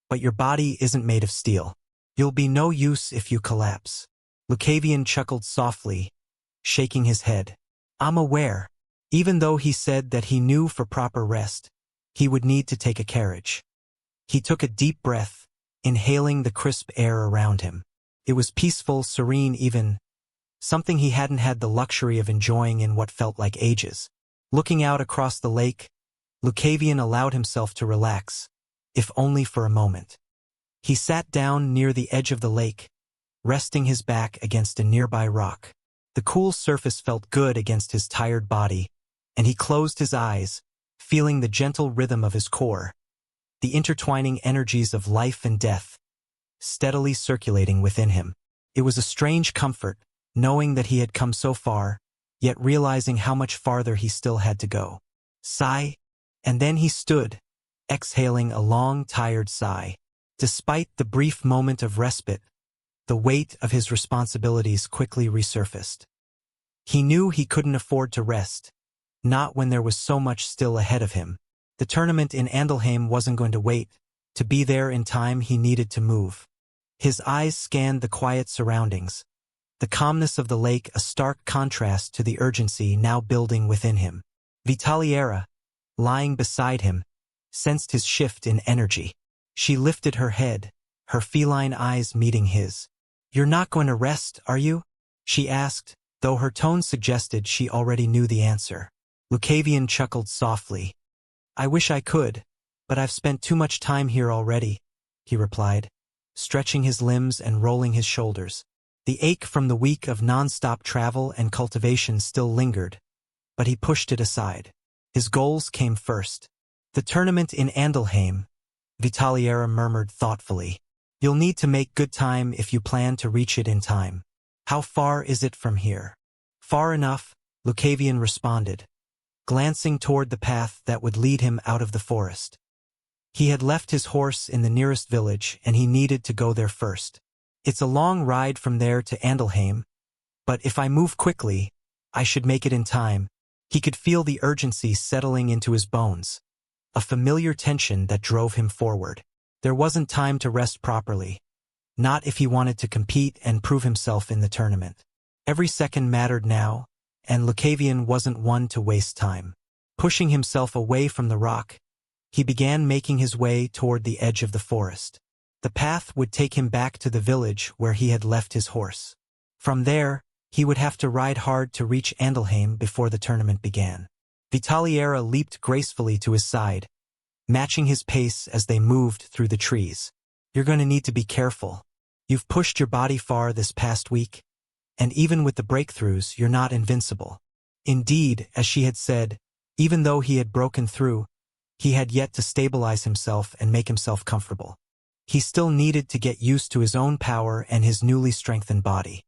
but your body isn't made of steel. You'll be no use if you collapse." Lucavian chuckled softly, shaking his head. "I'm aware." Even though he said that he knew for proper rest, he would need to take a carriage. He took a deep breath, inhaling the crisp air around him. It was peaceful, serene even, something he hadn't had the luxury of enjoying in what felt like ages. Looking out across the lake, Lucavian allowed himself to relax, if only for a moment. He sat down near the edge of the lake, resting his back against a nearby rock. The cool surface felt good against his tired body, and he closed his eyes, feeling the gentle rhythm of his core, the intertwining energies of life and death, steadily circulating within him. It was a strange comfort, knowing that he had come so far, yet realizing how much farther he still had to go. Sigh, and then he stood, exhaling a long, tired sigh. Despite the brief moment of respite, the weight of his responsibilities quickly resurfaced. He knew he couldn't afford to rest, not when there was so much still ahead of him. The tournament in Andelheim wasn't going to wait. To be there in time, he needed to move. His eyes scanned the quiet surroundings, the calmness of the lake a stark contrast to the urgency now building within him. Vitaliera, lying beside him, sensed his shift in energy. She lifted her head, her feline eyes meeting his. "You're not going to rest, are you?" she asked, though her tone suggested she already knew the answer. Lucavian chuckled softly. "I wish I could, but I've spent too much time here already," he replied, stretching his limbs and rolling his shoulders. The ache from the week of non-stop travel and cultivation still lingered, but he pushed it aside. His goals came first. "The tournament in Andelheim," Vitaliera murmured thoughtfully. "You'll need to make good time if you plan to reach it in time. How far is it from here?" "Far enough," Lucavian responded, glancing toward the path that would lead him out of the forest. He had left his horse in the nearest village, and he needed to go there first. "It's a long ride from there to Andelheim, but if I move quickly, I should make it in time." He could feel the urgency settling into his bones, a familiar tension that drove him forward. There wasn't time to rest properly, not if he wanted to compete and prove himself in the tournament. Every second mattered now, and Lucavian wasn't one to waste time. Pushing himself away from the rock, he began making his way toward the edge of the forest. The path would take him back to the village where he had left his horse. From there, he would have to ride hard to reach Andelheim before the tournament began. Vitaliera leaped gracefully to his side, matching his pace as they moved through the trees. "You're going to need to be careful. You've pushed your body far this past week, and even with the breakthroughs, you're not invincible." Indeed, as she had said, even though he had broken through, he had yet to stabilize himself and make himself comfortable. He still needed to get used to his own power and his newly strengthened body.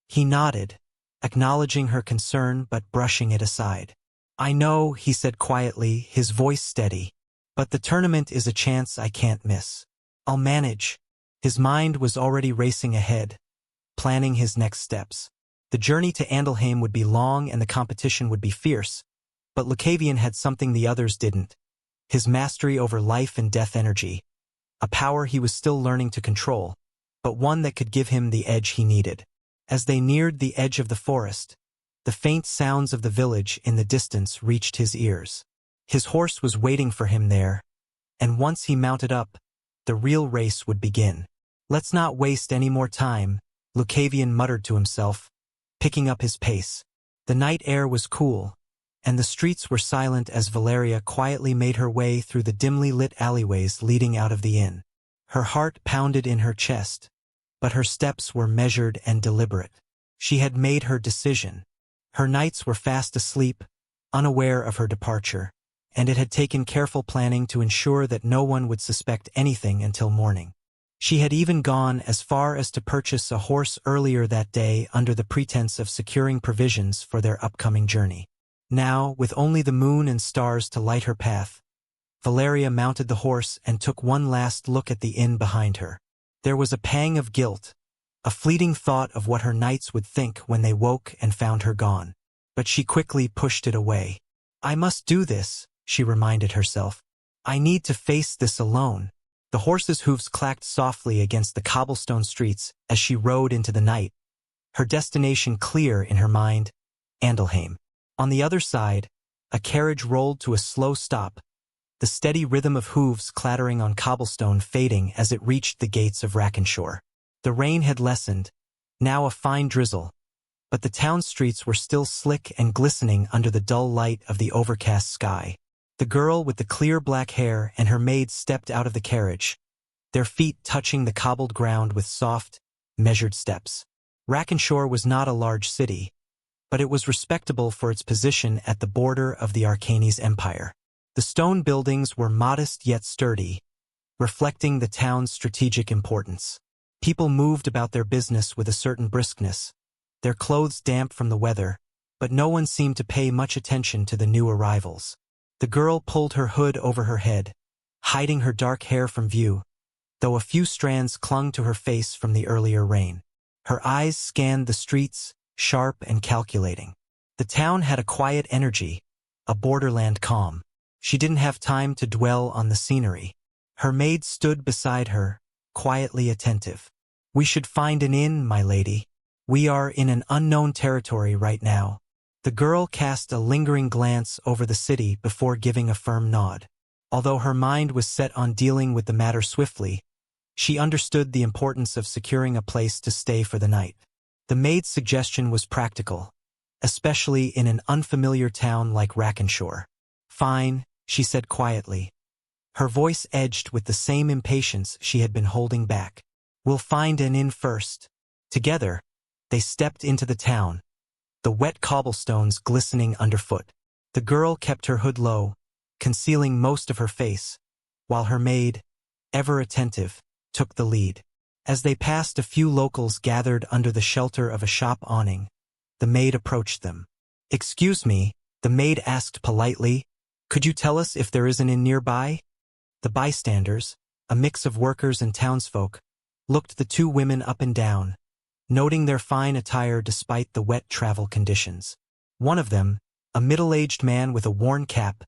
He nodded, acknowledging her concern but brushing it aside. "I know," he said quietly, his voice steady, "but the tournament is a chance I can't miss. I'll manage." His mind was already racing ahead, planning his next steps. The journey to Andelheim would be long and the competition would be fierce, but Lucavian had something the others didn't: his mastery over life and death energy, a power he was still learning to control, but one that could give him the edge he needed. As they neared the edge of the forest, the faint sounds of the village in the distance reached his ears. His horse was waiting for him there, and once he mounted up, the real race would begin. "Let's not waste any more time," Lucavian muttered to himself, picking up his pace. The night air was cool, and the streets were silent as Valeria quietly made her way through the dimly lit alleyways leading out of the inn. Her heart pounded in her chest, but her steps were measured and deliberate. She had made her decision. Her nights were fast asleep, unaware of her departure, and it had taken careful planning to ensure that no one would suspect anything until morning. She had even gone as far as to purchase a horse earlier that day under the pretense of securing provisions for their upcoming journey. Now, with only the moon and stars to light her path, Valeria mounted the horse and took one last look at the inn behind her. There was a pang of guilt, a fleeting thought of what her knights would think when they woke and found her gone. But she quickly pushed it away. "I must do this," she reminded herself. "I need to face this alone." The horse's hooves clacked softly against the cobblestone streets as she rode into the night, her destination clear in her mind: Andelheim. On the other side, a carriage rolled to a slow stop, the steady rhythm of hooves clattering on cobblestone fading as it reached the gates of Rackenshaw. The rain had lessened, now a fine drizzle, but the town streets were still slick and glistening under the dull light of the overcast sky. The girl with the clear black hair and her maid stepped out of the carriage, their feet touching the cobbled ground with soft, measured steps. Rackenshaw was not a large city, but it was respectable for its position at the border of the Arcanese Empire. The stone buildings were modest yet sturdy, reflecting the town's strategic importance. People moved about their business with a certain briskness, their clothes damp from the weather, but no one seemed to pay much attention to the new arrivals. The girl pulled her hood over her head, hiding her dark hair from view, though a few strands clung to her face from the earlier rain. Her eyes scanned the streets, sharp and calculating. The town had a quiet energy, a borderland calm. She didn't have time to dwell on the scenery. Her maid stood beside her, quietly attentive. "We should find an inn, my lady. We are in an unknown territory right now." The girl cast a lingering glance over the city before giving a firm nod. Although her mind was set on dealing with the matter swiftly, she understood the importance of securing a place to stay for the night. The maid's suggestion was practical, especially in an unfamiliar town like Rackenshaw. "Fine," she said quietly. Her voice edged with the same impatience she had been holding back. "We'll find an inn first." Together, they stepped into the town, the wet cobblestones glistening underfoot. The girl kept her hood low, concealing most of her face, while her maid, ever attentive, took the lead. As they passed a few locals gathered under the shelter of a shop awning, the maid approached them. "Excuse me," the maid asked politely, "could you tell us if there is an inn nearby?" The bystanders, a mix of workers and townsfolk, looked the two women up and down, noting their fine attire despite the wet travel conditions. One of them, a middle-aged man with a worn cap,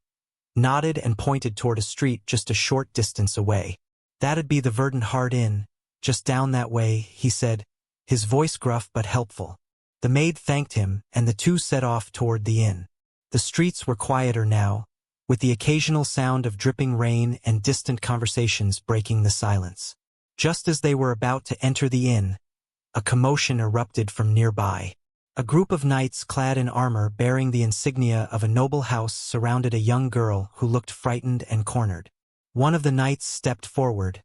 nodded and pointed toward a street just a short distance away. "That'd be the Verdant Hart Inn, just down that way," he said, his voice gruff but helpful. The maid thanked him, and the two set off toward the inn. The streets were quieter now, with the occasional sound of dripping rain and distant conversations breaking the silence. Just as they were about to enter the inn, a commotion erupted from nearby. A group of knights clad in armor bearing the insignia of a noble house surrounded a young girl who looked frightened and cornered. One of the knights stepped forward,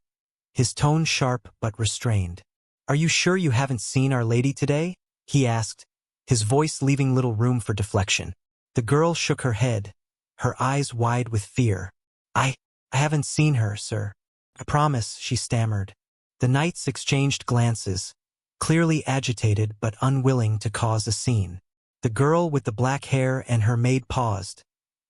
his tone sharp but restrained. "Are you sure you haven't seen Our Lady today?" he asked, his voice leaving little room for deflection. The girl shook her head, her eyes wide with fear. I haven't seen her, sir. I promise," she stammered. The knights exchanged glances, clearly agitated but unwilling to cause a scene. The girl with the black hair and her maid paused,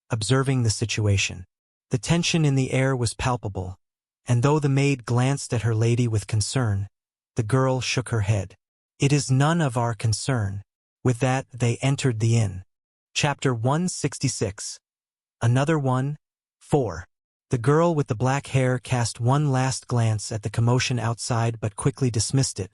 observing the situation. The tension in the air was palpable, and though the maid glanced at her lady with concern, the girl shook her head. "It is none of our concern." With that, they entered the inn. Chapter 166. Another one. 4. The girl with the black hair cast one last glance at the commotion outside but quickly dismissed it,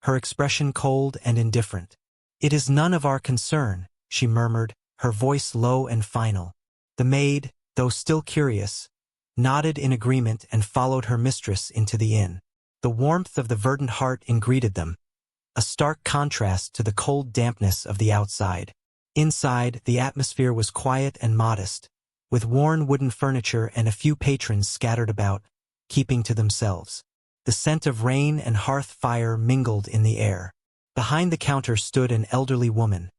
her expression cold and indifferent. "It is none of our concern," she murmured, her voice low and final. The maid, though still curious, nodded in agreement and followed her mistress into the inn. The warmth of the Verdant Hart Inn greeted them, a stark contrast to the cold dampness of the outside. Inside, the atmosphere was quiet and modest, with worn wooden furniture and a few patrons scattered about, keeping to themselves. The scent of rain and hearth fire mingled in the air. Behind the counter stood an elderly woman,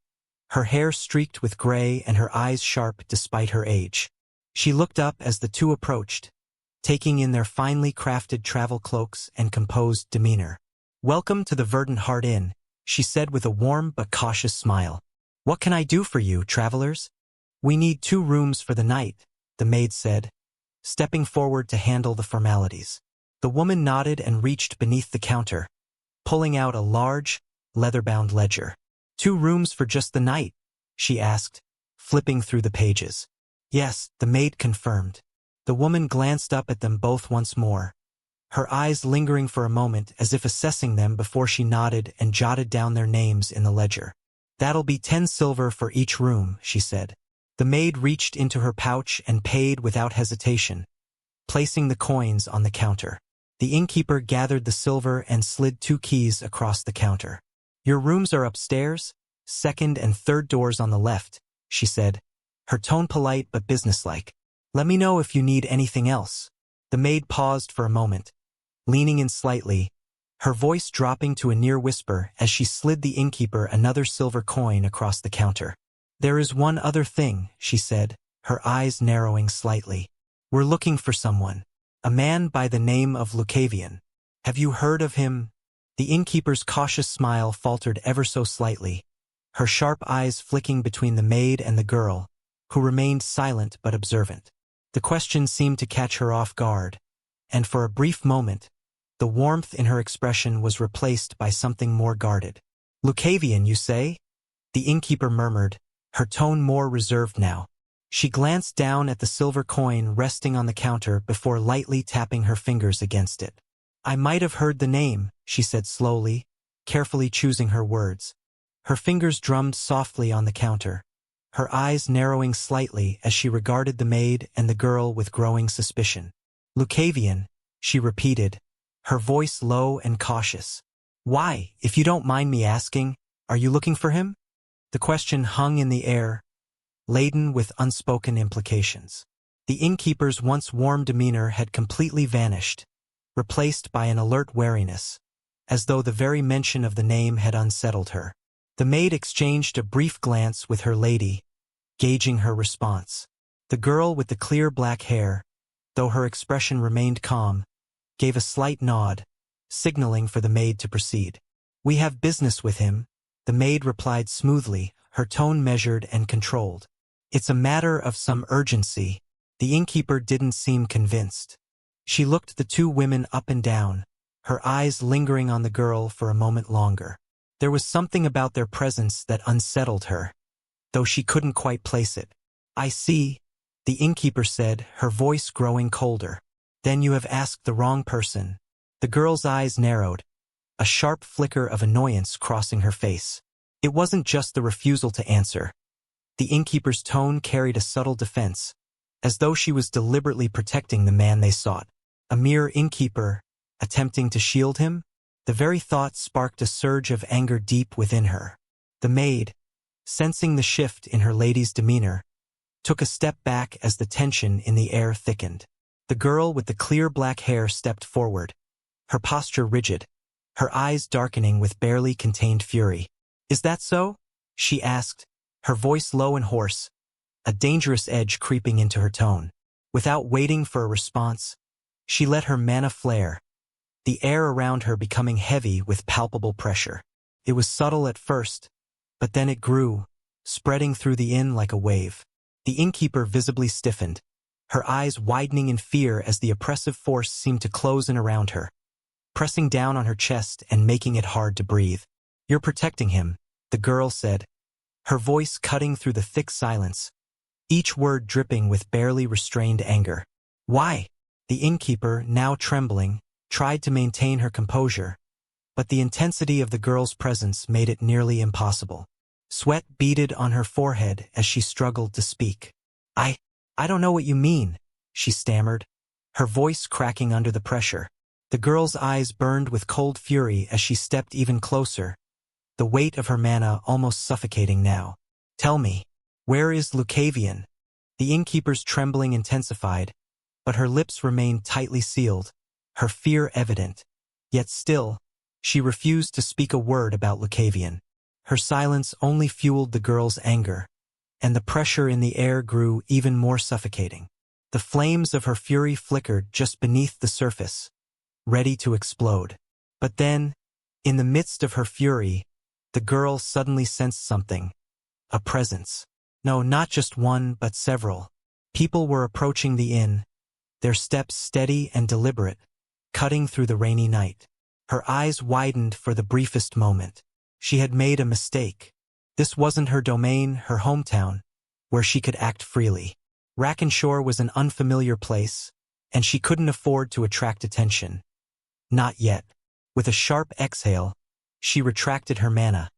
her hair streaked with gray and her eyes sharp despite her age. She looked up as the two approached, taking in their finely crafted travel cloaks and composed demeanor. "Welcome to the Verdant Hart Inn," she said with a warm but cautious smile. "What can I do for you, travelers?" "We need 2 rooms for the night," the maid said, stepping forward to handle the formalities. The woman nodded and reached beneath the counter, pulling out a large, leather-bound ledger. 2 rooms for just the night?" she asked, flipping through the pages. "Yes," the maid confirmed. The woman glanced up at them both once more, her eyes lingering for a moment as if assessing them before she nodded and jotted down their names in the ledger. "That'll be 10 silver for each room," she said. The maid reached into her pouch and paid without hesitation, placing the coins on the counter. The innkeeper gathered the silver and slid 2 keys across the counter. "Your rooms are upstairs?" second and third doors on the left, she said, her tone polite but businesslike. Let me know if you need anything else. The maid paused for a moment, leaning in slightly, her voice dropping to a near whisper as she slid the innkeeper another silver coin across the counter. There is one other thing, she said, her eyes narrowing slightly. We're looking for someone. A man by the name of Lucavian. Have you heard of him? The innkeeper's cautious smile faltered ever so slightly, her sharp eyes flicking between the maid and the girl, who remained silent but observant. The question seemed to catch her off guard, and for a brief moment, the warmth in her expression was replaced by something more guarded. Lucavian, you say? The innkeeper murmured, her tone more reserved now. She glanced down at the silver coin resting on the counter before lightly tapping her fingers against it. I might have heard the name, she said slowly, carefully choosing her words. Her fingers drummed softly on the counter, her eyes narrowing slightly as she regarded the maid and the girl with growing suspicion. Lucavian, she repeated, her voice low and cautious. Why, if you don't mind me asking, are you looking for him? The question hung in the air, laden with unspoken implications. The innkeeper's once warm demeanor had completely vanished, replaced by an alert wariness, as though the very mention of the name had unsettled her. The maid exchanged a brief glance with her lady, gauging her response. The girl with the clear black hair, though her expression remained calm, gave a slight nod, signaling for the maid to proceed. We have business with him, the maid replied smoothly, her tone measured and controlled. It's a matter of some urgency. The innkeeper didn't seem convinced. She looked the two women up and down, her eyes lingering on the girl for a moment longer. There was something about their presence that unsettled her, though she couldn't quite place it. I see, the innkeeper said, her voice growing colder. Then you have asked the wrong person. The girl's eyes narrowed, a sharp flicker of annoyance crossing her face. It wasn't just the refusal to answer. The innkeeper's tone carried a subtle defense, as though she was deliberately protecting the man they sought. A mere innkeeper, attempting to shield him? The very thought sparked a surge of anger deep within her. The maid, sensing the shift in her lady's demeanor, took a step back as the tension in the air thickened. The girl with the clear black hair stepped forward, her posture rigid, her eyes darkening with barely contained fury. Is that so? She asked, her voice low and hoarse, a dangerous edge creeping into her tone. Without waiting for a response, she let her mana flare, the air around her becoming heavy with palpable pressure. It was subtle at first, but then it grew, spreading through the inn like a wave. The innkeeper visibly stiffened, her eyes widening in fear as the oppressive force seemed to close in around her, pressing down on her chest and making it hard to breathe. You're protecting him, the girl said, her voice cutting through the thick silence, each word dripping with barely restrained anger. Why? The innkeeper, now trembling, tried to maintain her composure, but the intensity of the girl's presence made it nearly impossible. Sweat beaded on her forehead as she struggled to speak. I don't know what you mean, she stammered, her voice cracking under the pressure. The girl's eyes burned with cold fury as she stepped even closer, the weight of her mana almost suffocating now. Tell me, where is Lucavian? The innkeeper's trembling intensified, but her lips remained tightly sealed, her fear evident. Yet still, she refused to speak a word about Lucavian. Her silence only fueled the girl's anger, and the pressure in the air grew even more suffocating. The flames of her fury flickered just beneath the surface, ready to explode. But then, in the midst of her fury, the girl suddenly sensed something. A presence. No, not just one, but several. People were approaching the inn, their steps steady and deliberate, cutting through the rainy night. Her eyes widened for the briefest moment. She had made a mistake. This wasn't her domain, her hometown, where she could act freely. Rackenshore was an unfamiliar place, and she couldn't afford to attract attention. Not yet. With a sharp exhale, she retracted her mana,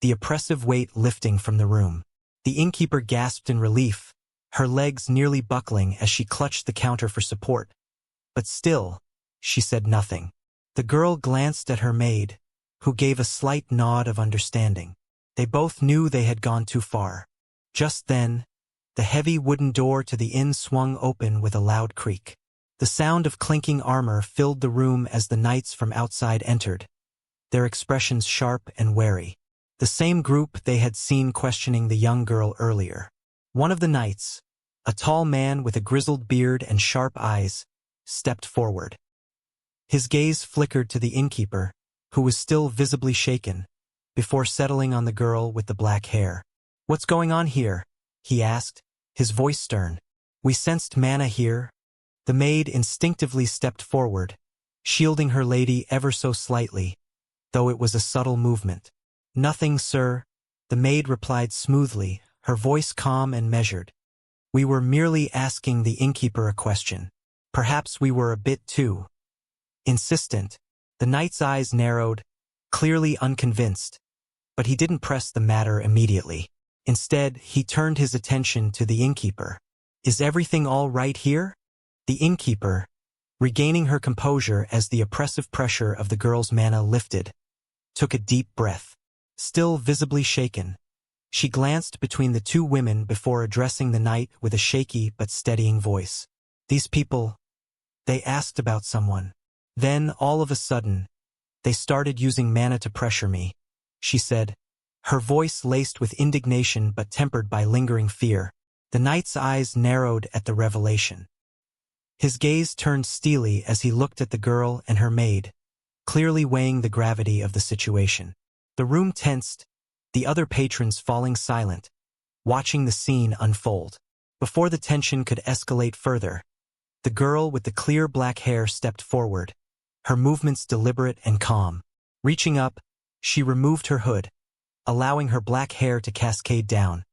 the oppressive weight lifting from the room. The innkeeper gasped in relief, her legs nearly buckling as she clutched the counter for support. But still, she said nothing. The girl glanced at her maid, who gave a slight nod of understanding. They both knew they had gone too far. Just then, the heavy wooden door to the inn swung open with a loud creak. The sound of clinking armor filled the room as the knights from outside entered, their expressions sharp and wary. The same group they had seen questioning the young girl earlier. One of the knights, a tall man with a grizzled beard and sharp eyes, stepped forward. His gaze flickered to the innkeeper, who was still visibly shaken, before settling on the girl with the black hair. "What's going on here?" he asked, his voice stern. "We sensed mana here." The maid instinctively stepped forward, shielding her lady ever so slightly, though it was a subtle movement. "Nothing, sir," the maid replied smoothly, her voice calm and measured. "We were merely asking the innkeeper a question. Perhaps we were a bit too insistent." The knight's eyes narrowed, clearly unconvinced, but he didn't press the matter immediately. Instead, he turned his attention to the innkeeper. "Is everything all right here?" The innkeeper, regaining her composure as the oppressive pressure of the girl's mana lifted, took a deep breath. Still visibly shaken, she glanced between the two women before addressing the knight with a shaky but steadying voice. "These people, they asked about someone. Then, all of a sudden, they started using mana to pressure me," she said, her voice laced with indignation but tempered by lingering fear. The knight's eyes narrowed at the revelation. His gaze turned steely as he looked at the girl and her maid, clearly weighing the gravity of the situation. The room tensed, the other patrons falling silent, watching the scene unfold. Before the tension could escalate further, the girl with the clear black hair stepped forward, her movements deliberate and calm. Reaching up, she removed her hood, allowing her black hair to cascade down,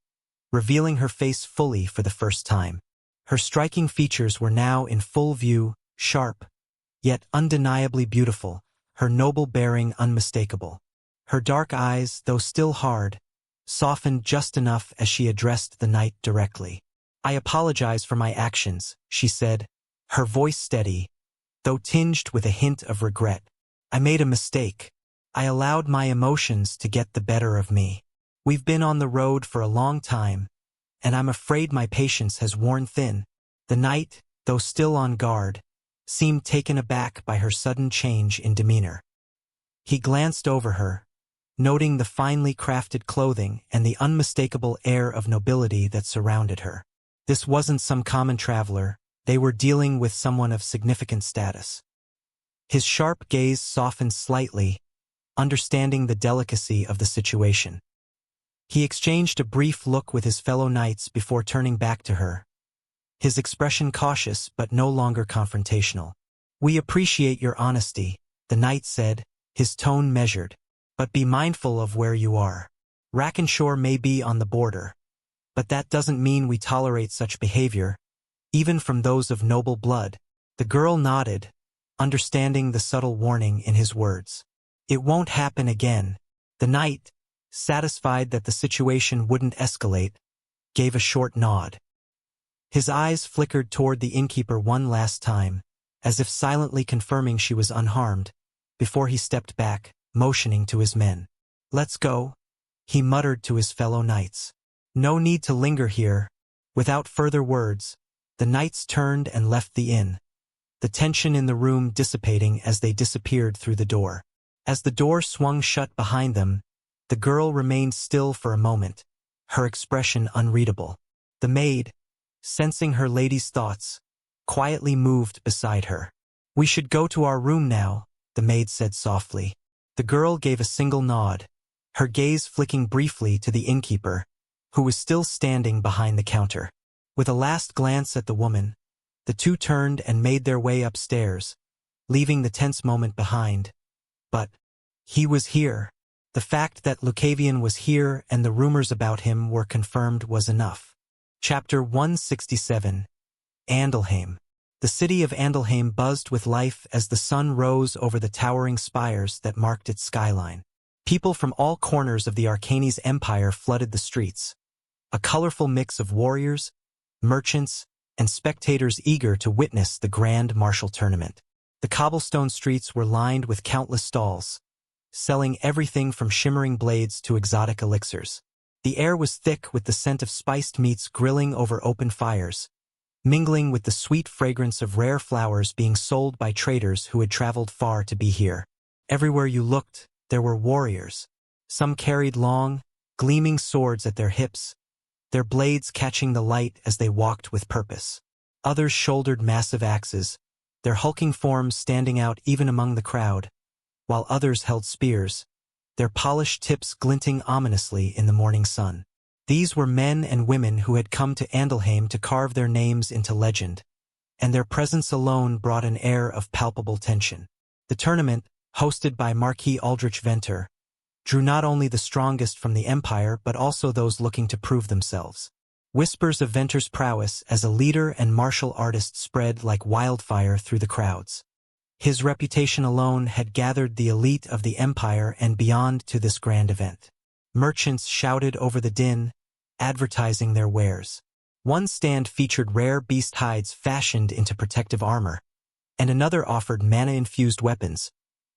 revealing her face fully for the first time. Her striking features were now in full view, sharp, yet undeniably beautiful, her noble bearing unmistakable. Her dark eyes, though still hard, softened just enough as she addressed the knight directly. "I apologize for my actions," she said, her voice steady, though tinged with a hint of regret. "I made a mistake. I allowed my emotions to get the better of me. We've been on the road for a long time, and I'm afraid my patience has worn thin." The knight, though still on guard, seemed taken aback by her sudden change in demeanor. He glanced over her, noting the finely crafted clothing and the unmistakable air of nobility that surrounded her. This wasn't some common traveler, they were dealing with someone of significant status. His sharp gaze softened slightly, understanding the delicacy of the situation. He exchanged a brief look with his fellow knights before turning back to her, his expression cautious but no longer confrontational. "We appreciate your honesty," the knight said, his tone measured. "But be mindful of where you are. Rackenshore may be on the border, but that doesn't mean we tolerate such behavior, even from those of noble blood." The girl nodded, understanding the subtle warning in his words. "It won't happen again." The knight, satisfied that the situation wouldn't escalate, gave a short nod. His eyes flickered toward the innkeeper one last time, as if silently confirming she was unharmed, before he stepped back, motioning to his men. "Let's go," he muttered to his fellow knights. "No need to linger here." Without further words, the knights turned and left the inn, the tension in the room dissipating as they disappeared through the door. As the door swung shut behind them, the girl remained still for a moment, her expression unreadable. The maid, sensing her lady's thoughts, quietly moved beside her. "We should go to our room now," the maid said softly. The girl gave a single nod, her gaze flicking briefly to the innkeeper, who was still standing behind the counter. With a last glance at the woman, the two turned and made their way upstairs, leaving the tense moment behind. But he was here. The fact that Lucavian was here and the rumors about him were confirmed was enough. Chapter 167. Andalheim. The city of Andalheim buzzed with life as the sun rose over the towering spires that marked its skyline. People from all corners of the Arcanes Empire flooded the streets, a colorful mix of warriors, merchants, and spectators eager to witness the grand martial tournament. The cobblestone streets were lined with countless stalls, selling everything from shimmering blades to exotic elixirs. The air was thick with the scent of spiced meats grilling over open fires, mingling with the sweet fragrance of rare flowers being sold by traders who had traveled far to be here. Everywhere you looked, there were warriors. Some carried long, gleaming swords at their hips, their blades catching the light as they walked with purpose. Others shouldered massive axes, their hulking forms standing out even among the crowd, while others held spears, their polished tips glinting ominously in the morning sun. These were men and women who had come to Andalheim to carve their names into legend, and their presence alone brought an air of palpable tension. The tournament, hosted by Marquis Aldrich Venter, drew not only the strongest from the Empire but also those looking to prove themselves. Whispers of Venter's prowess as a leader and martial artist spread like wildfire through the crowds. His reputation alone had gathered the elite of the Empire and beyond to this grand event. Merchants shouted over the din, advertising their wares. One stand featured rare beast hides fashioned into protective armor, and another offered mana-infused weapons,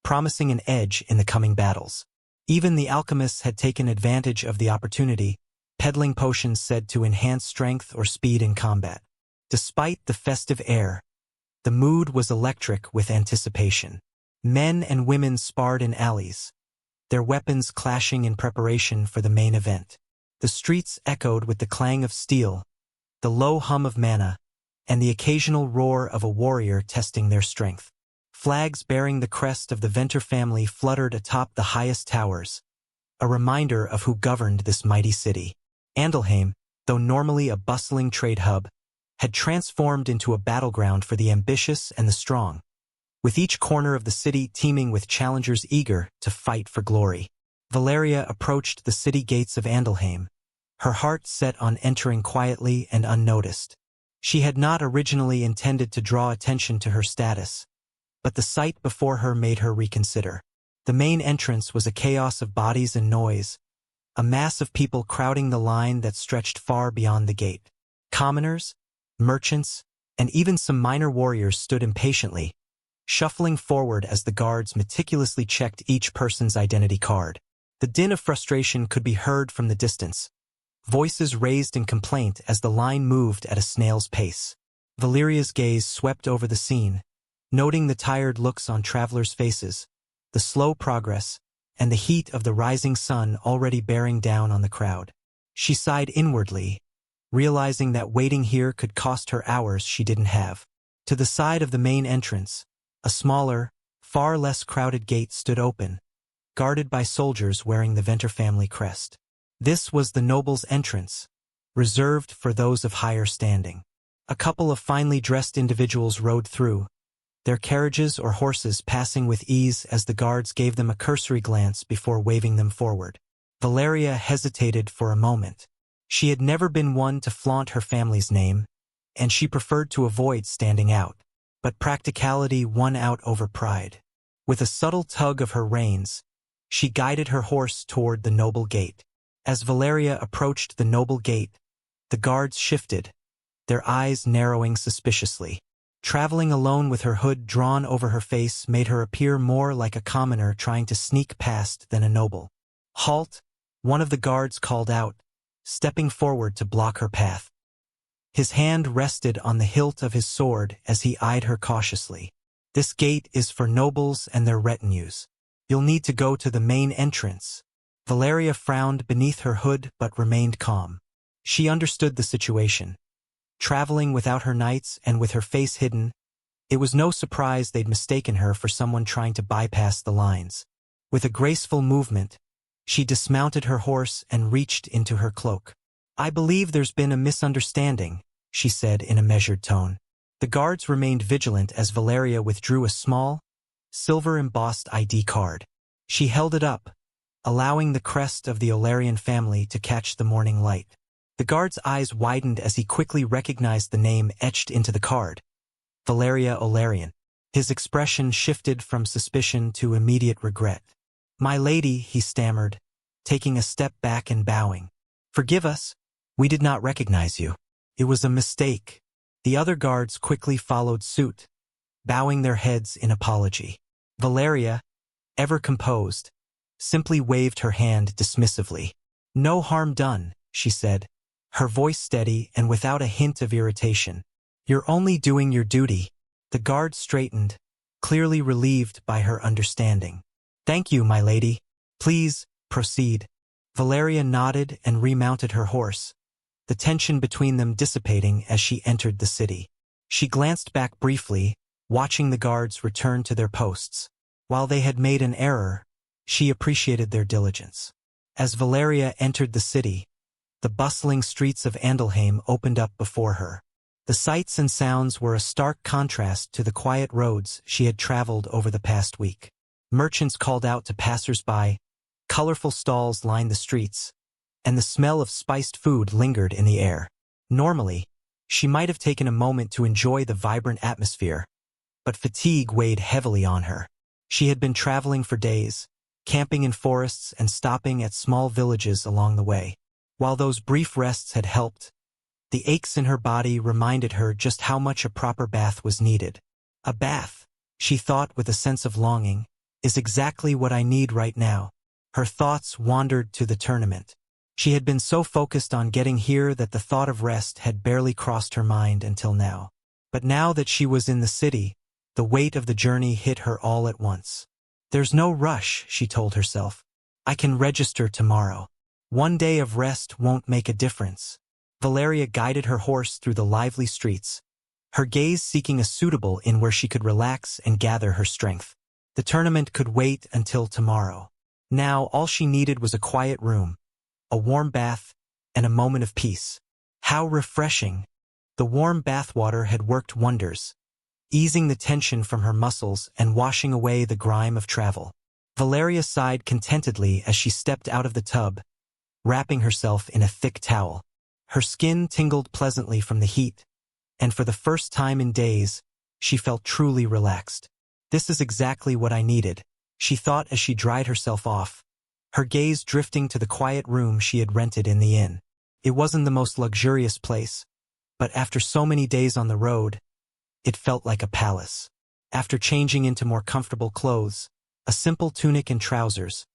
promising an edge in the coming battles. Even the alchemists had taken advantage of the opportunity, peddling potions said to enhance strength or speed in combat. Despite the festive air, the mood was electric with anticipation. Men and women sparred in alleys, their weapons clashing in preparation for the main event. The streets echoed with the clang of steel, the low hum of mana, and the occasional roar of a warrior testing their strength. Flags bearing the crest of the Venter family fluttered atop the highest towers, a reminder of who governed this mighty city. Andalheim, though normally a bustling trade hub, had transformed into a battleground for the ambitious and the strong, with each corner of the city teeming with challengers eager to fight for glory. Valeria approached the city gates of Andalheim, her heart set on entering quietly and unnoticed. She had not originally intended to draw attention to her status, but the sight before her made her reconsider. The main entrance was a chaos of bodies and noise, a mass of people crowding the line that stretched far beyond the gate. Commoners, merchants, and even some minor warriors stood impatiently, shuffling forward as the guards meticulously checked each person's identity card. The din of frustration could be heard from the distance, voices raised in complaint as the line moved at a snail's pace. Valeria's gaze swept over the scene, noting the tired looks on travelers' faces, the slow progress, and the heat of the rising sun already bearing down on the crowd. She sighed inwardly, realizing that waiting here could cost her hours she didn't have. To the side of the main entrance, a smaller, far less crowded gate stood open, guarded by soldiers wearing the Venter family crest. This was the noble's entrance, reserved for those of higher standing. A couple of finely dressed individuals rode through, their carriages or horses passing with ease as the guards gave them a cursory glance before waving them forward. Valeria hesitated for a moment. She had never been one to flaunt her family's name, and she preferred to avoid standing out. But practicality won out over pride. With a subtle tug of her reins, she guided her horse toward the noble gate. As Valeria approached the noble gate, the guards shifted, their eyes narrowing suspiciously. Traveling alone with her hood drawn over her face made her appear more like a commoner trying to sneak past than a noble. "Halt!" one of the guards called out, stepping forward to block her path. His hand rested on the hilt of his sword as he eyed her cautiously. "This gate is for nobles and their retinues. You'll need to go to the main entrance." Valeria frowned beneath her hood but remained calm. She understood the situation. Traveling without her knights and with her face hidden, it was no surprise they'd mistaken her for someone trying to bypass the lines. With a graceful movement, she dismounted her horse and reached into her cloak. "I believe there's been a misunderstanding," she said in a measured tone. The guards remained vigilant as Valeria withdrew a small, silver-embossed ID card. She held it up, allowing the crest of the Olarian family to catch the morning light. The guard's eyes widened as he quickly recognized the name etched into the card, Valeria Olarian. His expression shifted from suspicion to immediate regret. "My lady," he stammered, taking a step back and bowing. "Forgive us, we did not recognize you. It was a mistake." The other guards quickly followed suit, bowing their heads in apology. Valeria, ever composed, simply waved her hand dismissively. "No harm done," she said, her voice steady and without a hint of irritation. "You're only doing your duty." The guard straightened, clearly relieved by her understanding. "Thank you, my lady. Please, proceed." Valeria nodded and remounted her horse, the tension between them dissipating as she entered the city. She glanced back briefly, watching the guards return to their posts. While they had made an error, she appreciated their diligence. As Valeria entered the city, the bustling streets of Andelheim opened up before her. The sights and sounds were a stark contrast to the quiet roads she had traveled over the past week. Merchants called out to passers-by, colorful stalls lined the streets, and the smell of spiced food lingered in the air. Normally, she might have taken a moment to enjoy the vibrant atmosphere, but fatigue weighed heavily on her. She had been traveling for days, camping in forests and stopping at small villages along the way. While those brief rests had helped, the aches in her body reminded her just how much a proper bath was needed. A bath, she thought with a sense of longing, is exactly what I need right now. Her thoughts wandered to the tournament. She had been so focused on getting here that the thought of rest had barely crossed her mind until now. But now that she was in the city, the weight of the journey hit her all at once. "There's no rush," she told herself. "I can register tomorrow. One day of rest won't make a difference." Valeria guided her horse through the lively streets, her gaze seeking a suitable inn where she could relax and gather her strength. The tournament could wait until tomorrow. Now all she needed was a quiet room, a warm bath, and a moment of peace. How refreshing! The warm bathwater had worked wonders, easing the tension from her muscles and washing away the grime of travel. Valeria sighed contentedly as she stepped out of the tub, wrapping herself in a thick towel. Her skin tingled pleasantly from the heat, and for the first time in days, she felt truly relaxed. "This is exactly what I needed," she thought as she dried herself off, her gaze drifting to the quiet room she had rented in the inn. It wasn't the most luxurious place, but after so many days on the road, it felt like a palace. After changing into more comfortable clothes, a simple tunic and trousers,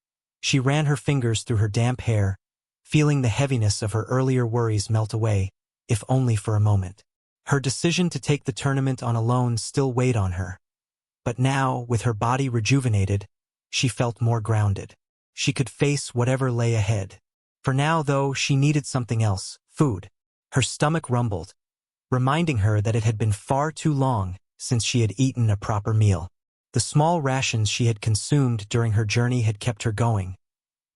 she ran her fingers through her damp hair, feeling the heaviness of her earlier worries melt away, if only for a moment. Her decision to take the tournament on alone still weighed on her. But now, with her body rejuvenated, she felt more grounded. She could face whatever lay ahead. For now, though, she needed something else: food. Her stomach rumbled, reminding her that it had been far too long since she had eaten a proper meal. The small rations she had consumed during her journey had kept her going.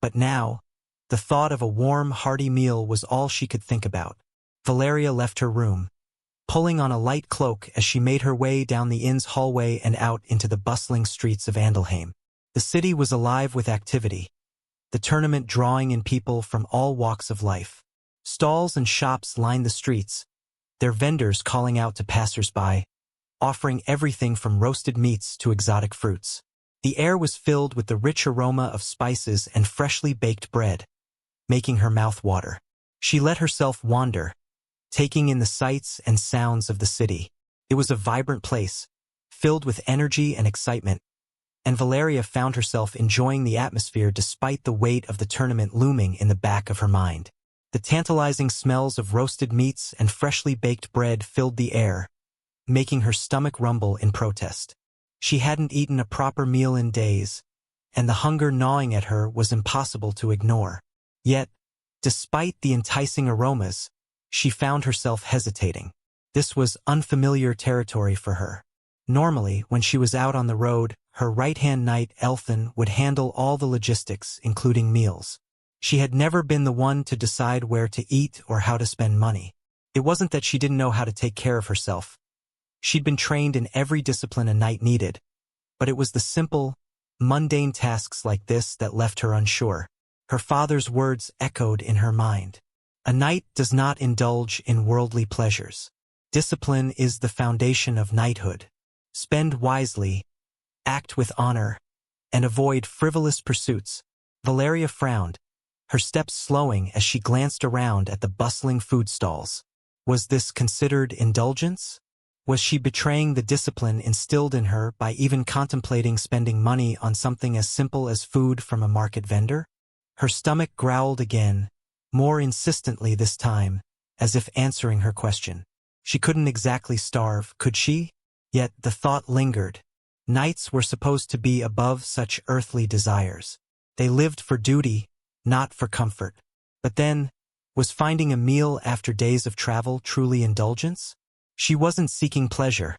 But now, the thought of a warm, hearty meal was all she could think about. Valeria left her room, pulling on a light cloak as she made her way down the inn's hallway and out into the bustling streets of Andelheim. The city was alive with activity, the tournament drawing in people from all walks of life. Stalls and shops lined the streets, their vendors calling out to passers-by, offering everything from roasted meats to exotic fruits. The air was filled with the rich aroma of spices and freshly baked bread, making her mouth water. She let herself wander, taking in the sights and sounds of the city. It was a vibrant place, filled with energy and excitement, and Valeria found herself enjoying the atmosphere despite the weight of the tournament looming in the back of her mind. The tantalizing smells of roasted meats and freshly baked bread filled the air, making her stomach rumble in protest. She hadn't eaten a proper meal in days, and the hunger gnawing at her was impossible to ignore. Yet, despite the enticing aromas, she found herself hesitating. This was unfamiliar territory for her. Normally, when she was out on the road, her right-hand knight, Elfin, would handle all the logistics, including meals. She had never been the one to decide where to eat or how to spend money. It wasn't that she didn't know how to take care of herself. She'd been trained in every discipline a knight needed, but it was the simple, mundane tasks like this that left her unsure. Her father's words echoed in her mind. A knight does not indulge in worldly pleasures. Discipline is the foundation of knighthood. Spend wisely, act with honor, and avoid frivolous pursuits. Valeria frowned, her steps slowing as she glanced around at the bustling food stalls. Was this considered indulgence? Was she betraying the discipline instilled in her by even contemplating spending money on something as simple as food from a market vendor? Her stomach growled again, more insistently this time, as if answering her question. She couldn't exactly starve, could she? Yet the thought lingered. Knights were supposed to be above such earthly desires. They lived for duty, not for comfort. But then, was finding a meal after days of travel truly indulgence? She wasn't seeking pleasure.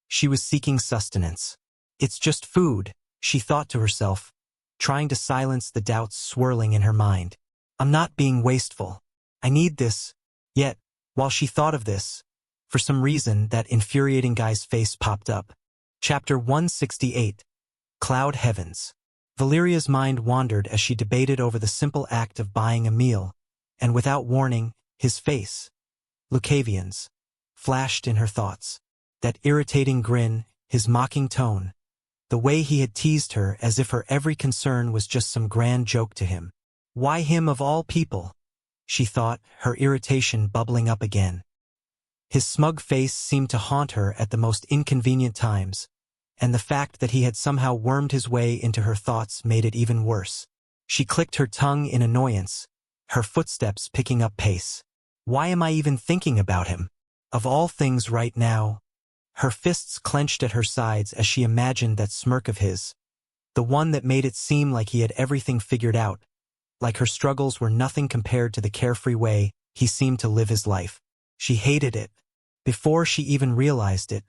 She was seeking sustenance. It's just food, she thought to herself, trying to silence the doubts swirling in her mind. I'm not being wasteful. I need this. Yet, while she thought of this, for some reason that infuriating guy's face popped up. Chapter 168. Cloud Heavens. Valeria's mind wandered as she debated over the simple act of buying a meal, and without warning, his face, Lucavian's, flashed in her thoughts. That irritating grin, his mocking tone, the way he had teased her as if her every concern was just some grand joke to him. Why him of all people? She thought, her irritation bubbling up again. His smug face seemed to haunt her at the most inconvenient times, and the fact that he had somehow wormed his way into her thoughts made it even worse. She clicked her tongue in annoyance, her footsteps picking up pace. Why am I even thinking about him? Of all things right now. Her fists clenched at her sides as she imagined that smirk of his, the one that made it seem like he had everything figured out, like her struggles were nothing compared to the carefree way he seemed to live his life. She hated it. Before she even realized it,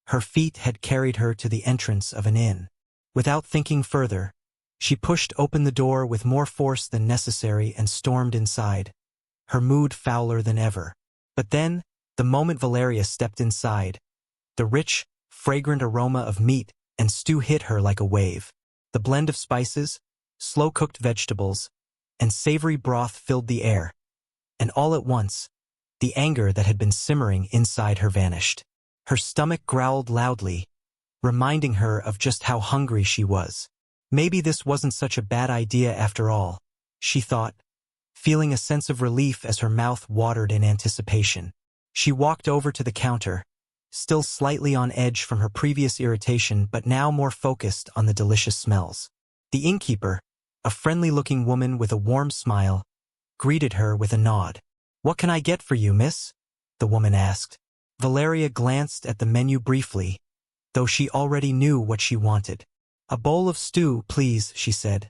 her feet had carried her to the entrance of an inn. Without thinking further, she pushed open the door with more force than necessary and stormed inside, her mood fouler than ever. But then, the moment Valeria stepped inside, the rich, fragrant aroma of meat and stew hit her like a wave. The blend of spices, slow-cooked vegetables, and savory broth filled the air. And all at once, the anger that had been simmering inside her vanished. Her stomach growled loudly, reminding her of just how hungry she was. Maybe this wasn't such a bad idea after all, she thought, feeling a sense of relief as her mouth watered in anticipation. She walked over to the counter, still slightly on edge from her previous irritation but now more focused on the delicious smells. The innkeeper, a friendly-looking woman with a warm smile, greeted her with a nod. "What can I get for you, miss?" the woman asked. Valeria glanced at the menu briefly, though she already knew what she wanted. "A bowl of stew, please," she said,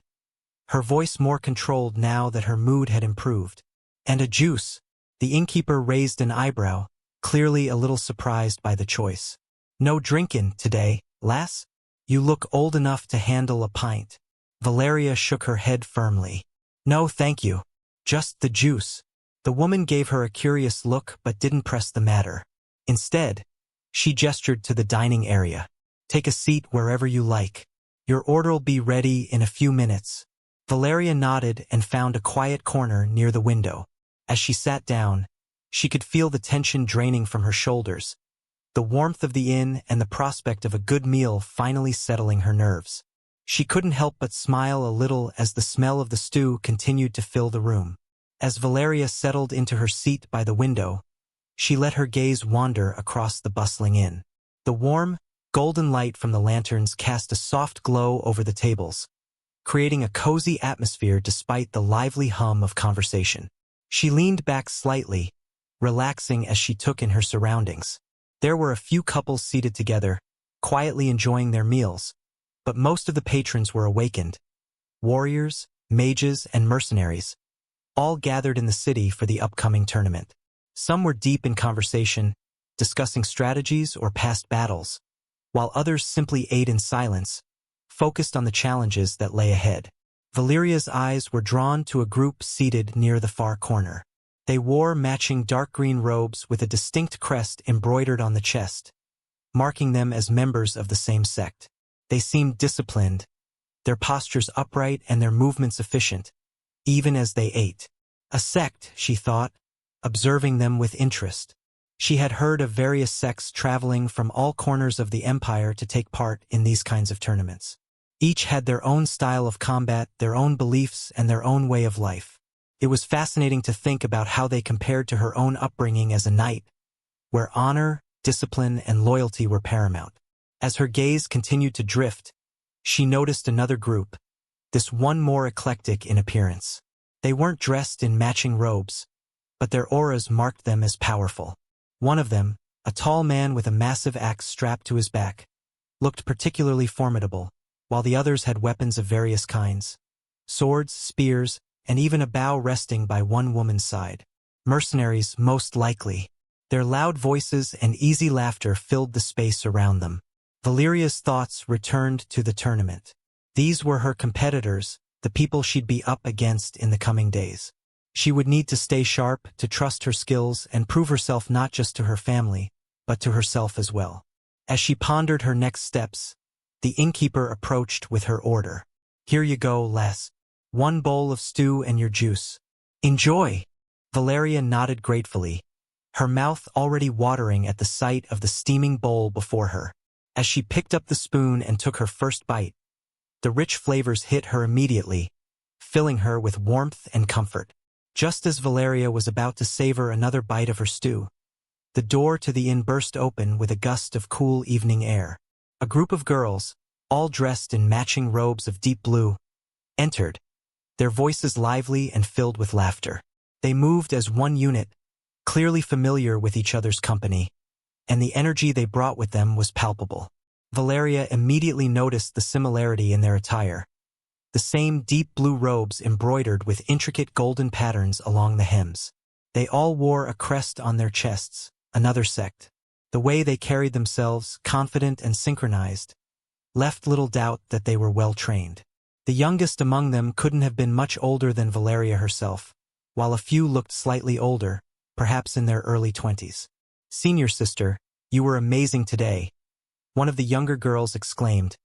her voice more controlled now that her mood had improved. "And a juice." The innkeeper raised an eyebrow, clearly a little surprised by the choice. "No drinkin' today, lass? You look old enough to handle a pint." Valeria shook her head firmly. "No, thank you. Just the juice." The woman gave her a curious look but didn't press the matter. Instead, she gestured to the dining area. "Take a seat wherever you like. Your order'll be ready in a few minutes." Valeria nodded and found a quiet corner near the window. As she sat down, she could feel the tension draining from her shoulders, the warmth of the inn and the prospect of a good meal finally settling her nerves. She couldn't help but smile a little as the smell of the stew continued to fill the room. As Valeria settled into her seat by the window, she let her gaze wander across the bustling inn. The warm, golden light from the lanterns cast a soft glow over the tables, creating a cozy atmosphere despite the lively hum of conversation. She leaned back slightly, relaxing as she took in her surroundings. There were a few couples seated together, quietly enjoying their meals, but most of the patrons were awakened. Warriors, mages, and mercenaries, all gathered in the city for the upcoming tournament. Some were deep in conversation, discussing strategies or past battles, while others simply ate in silence, focused on the challenges that lay ahead. Valeria's eyes were drawn to a group seated near the far corner. They wore matching dark green robes with a distinct crest embroidered on the chest, marking them as members of the same sect. They seemed disciplined, their postures upright and their movements efficient, even as they ate. A sect, she thought, observing them with interest. She had heard of various sects traveling from all corners of the empire to take part in these kinds of tournaments. Each had their own style of combat, their own beliefs, and their own way of life. It was fascinating to think about how they compared to her own upbringing as a knight, where honor, discipline, and loyalty were paramount. As her gaze continued to drift, she noticed another group, this one more eclectic in appearance. They weren't dressed in matching robes, but their auras marked them as powerful. One of them, a tall man with a massive axe strapped to his back, looked particularly formidable, while the others had weapons of various kinds. Swords, spears, and even a bow resting by one woman's side. Mercenaries, most likely. Their loud voices and easy laughter filled the space around them. Valeria's thoughts returned to the tournament. These were her competitors, the people she'd be up against in the coming days. She would need to stay sharp, to trust her skills, and prove herself not just to her family, but to herself as well. As she pondered her next steps, the innkeeper approached with her order. "Here you go, lass. 1 bowl of stew and your juice. Enjoy!" Valeria nodded gratefully, her mouth already watering at the sight of the steaming bowl before her. As she picked up the spoon and took her first bite, the rich flavors hit her immediately, filling her with warmth and comfort. Just as Valeria was about to savor another bite of her stew, the door to the inn burst open with a gust of cool evening air. A group of girls, all dressed in matching robes of deep blue, entered, their voices lively and filled with laughter. They moved as one unit, clearly familiar with each other's company, and the energy they brought with them was palpable. Valeria immediately noticed the similarity in their attire. The same deep blue robes embroidered with intricate golden patterns along the hems. They all wore a crest on their chests, another sect. The way they carried themselves, confident and synchronized, left little doubt that they were well trained. The youngest among them couldn't have been much older than Valeria herself, while a few looked slightly older, perhaps in their early 20s. "Senior sister, you were amazing today," one of the younger girls exclaimed,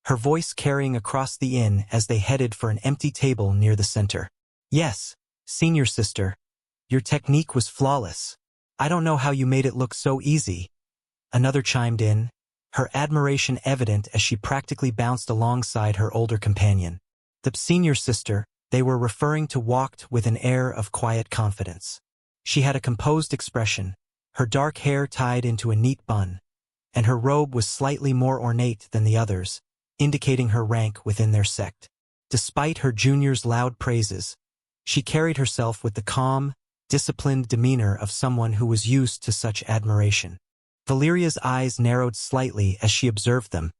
her voice carrying across the inn as they headed for an empty table near the center. "Yes, senior sister, your technique was flawless. I don't know how you made it look so easy," another chimed in, her admiration evident as she practically bounced alongside her older companion. The senior sister, they were referring to, walked with an air of quiet confidence. She had a composed expression, her dark hair tied into a neat bun, and her robe was slightly more ornate than the others, indicating her rank within their sect. Despite her junior's loud praises, she carried herself with the calm, disciplined demeanor of someone who was used to such admiration. Valeria's eyes narrowed slightly as she observed them,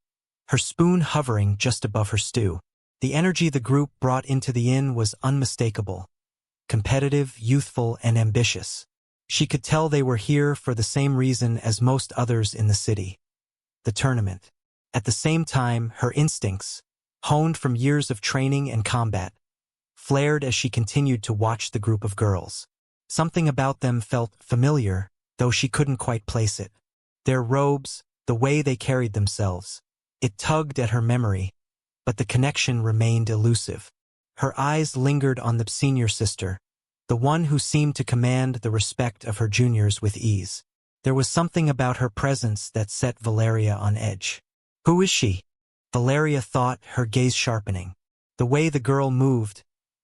her spoon hovering just above her stew. The energy the group brought into the inn was unmistakable, competitive, youthful, and ambitious. She could tell they were here for the same reason as most others in the city: the tournament. At the same time, her instincts, honed from years of training and combat, flared as she continued to watch the group of girls. Something about them felt familiar, though she couldn't quite place it. Their robes, the way they carried themselves. It tugged at her memory, but the connection remained elusive. Her eyes lingered on the senior sister, the one who seemed to command the respect of her juniors with ease. There was something about her presence that set Valeria on edge. "Who is she?" Valeria thought, her gaze sharpening. The way the girl moved,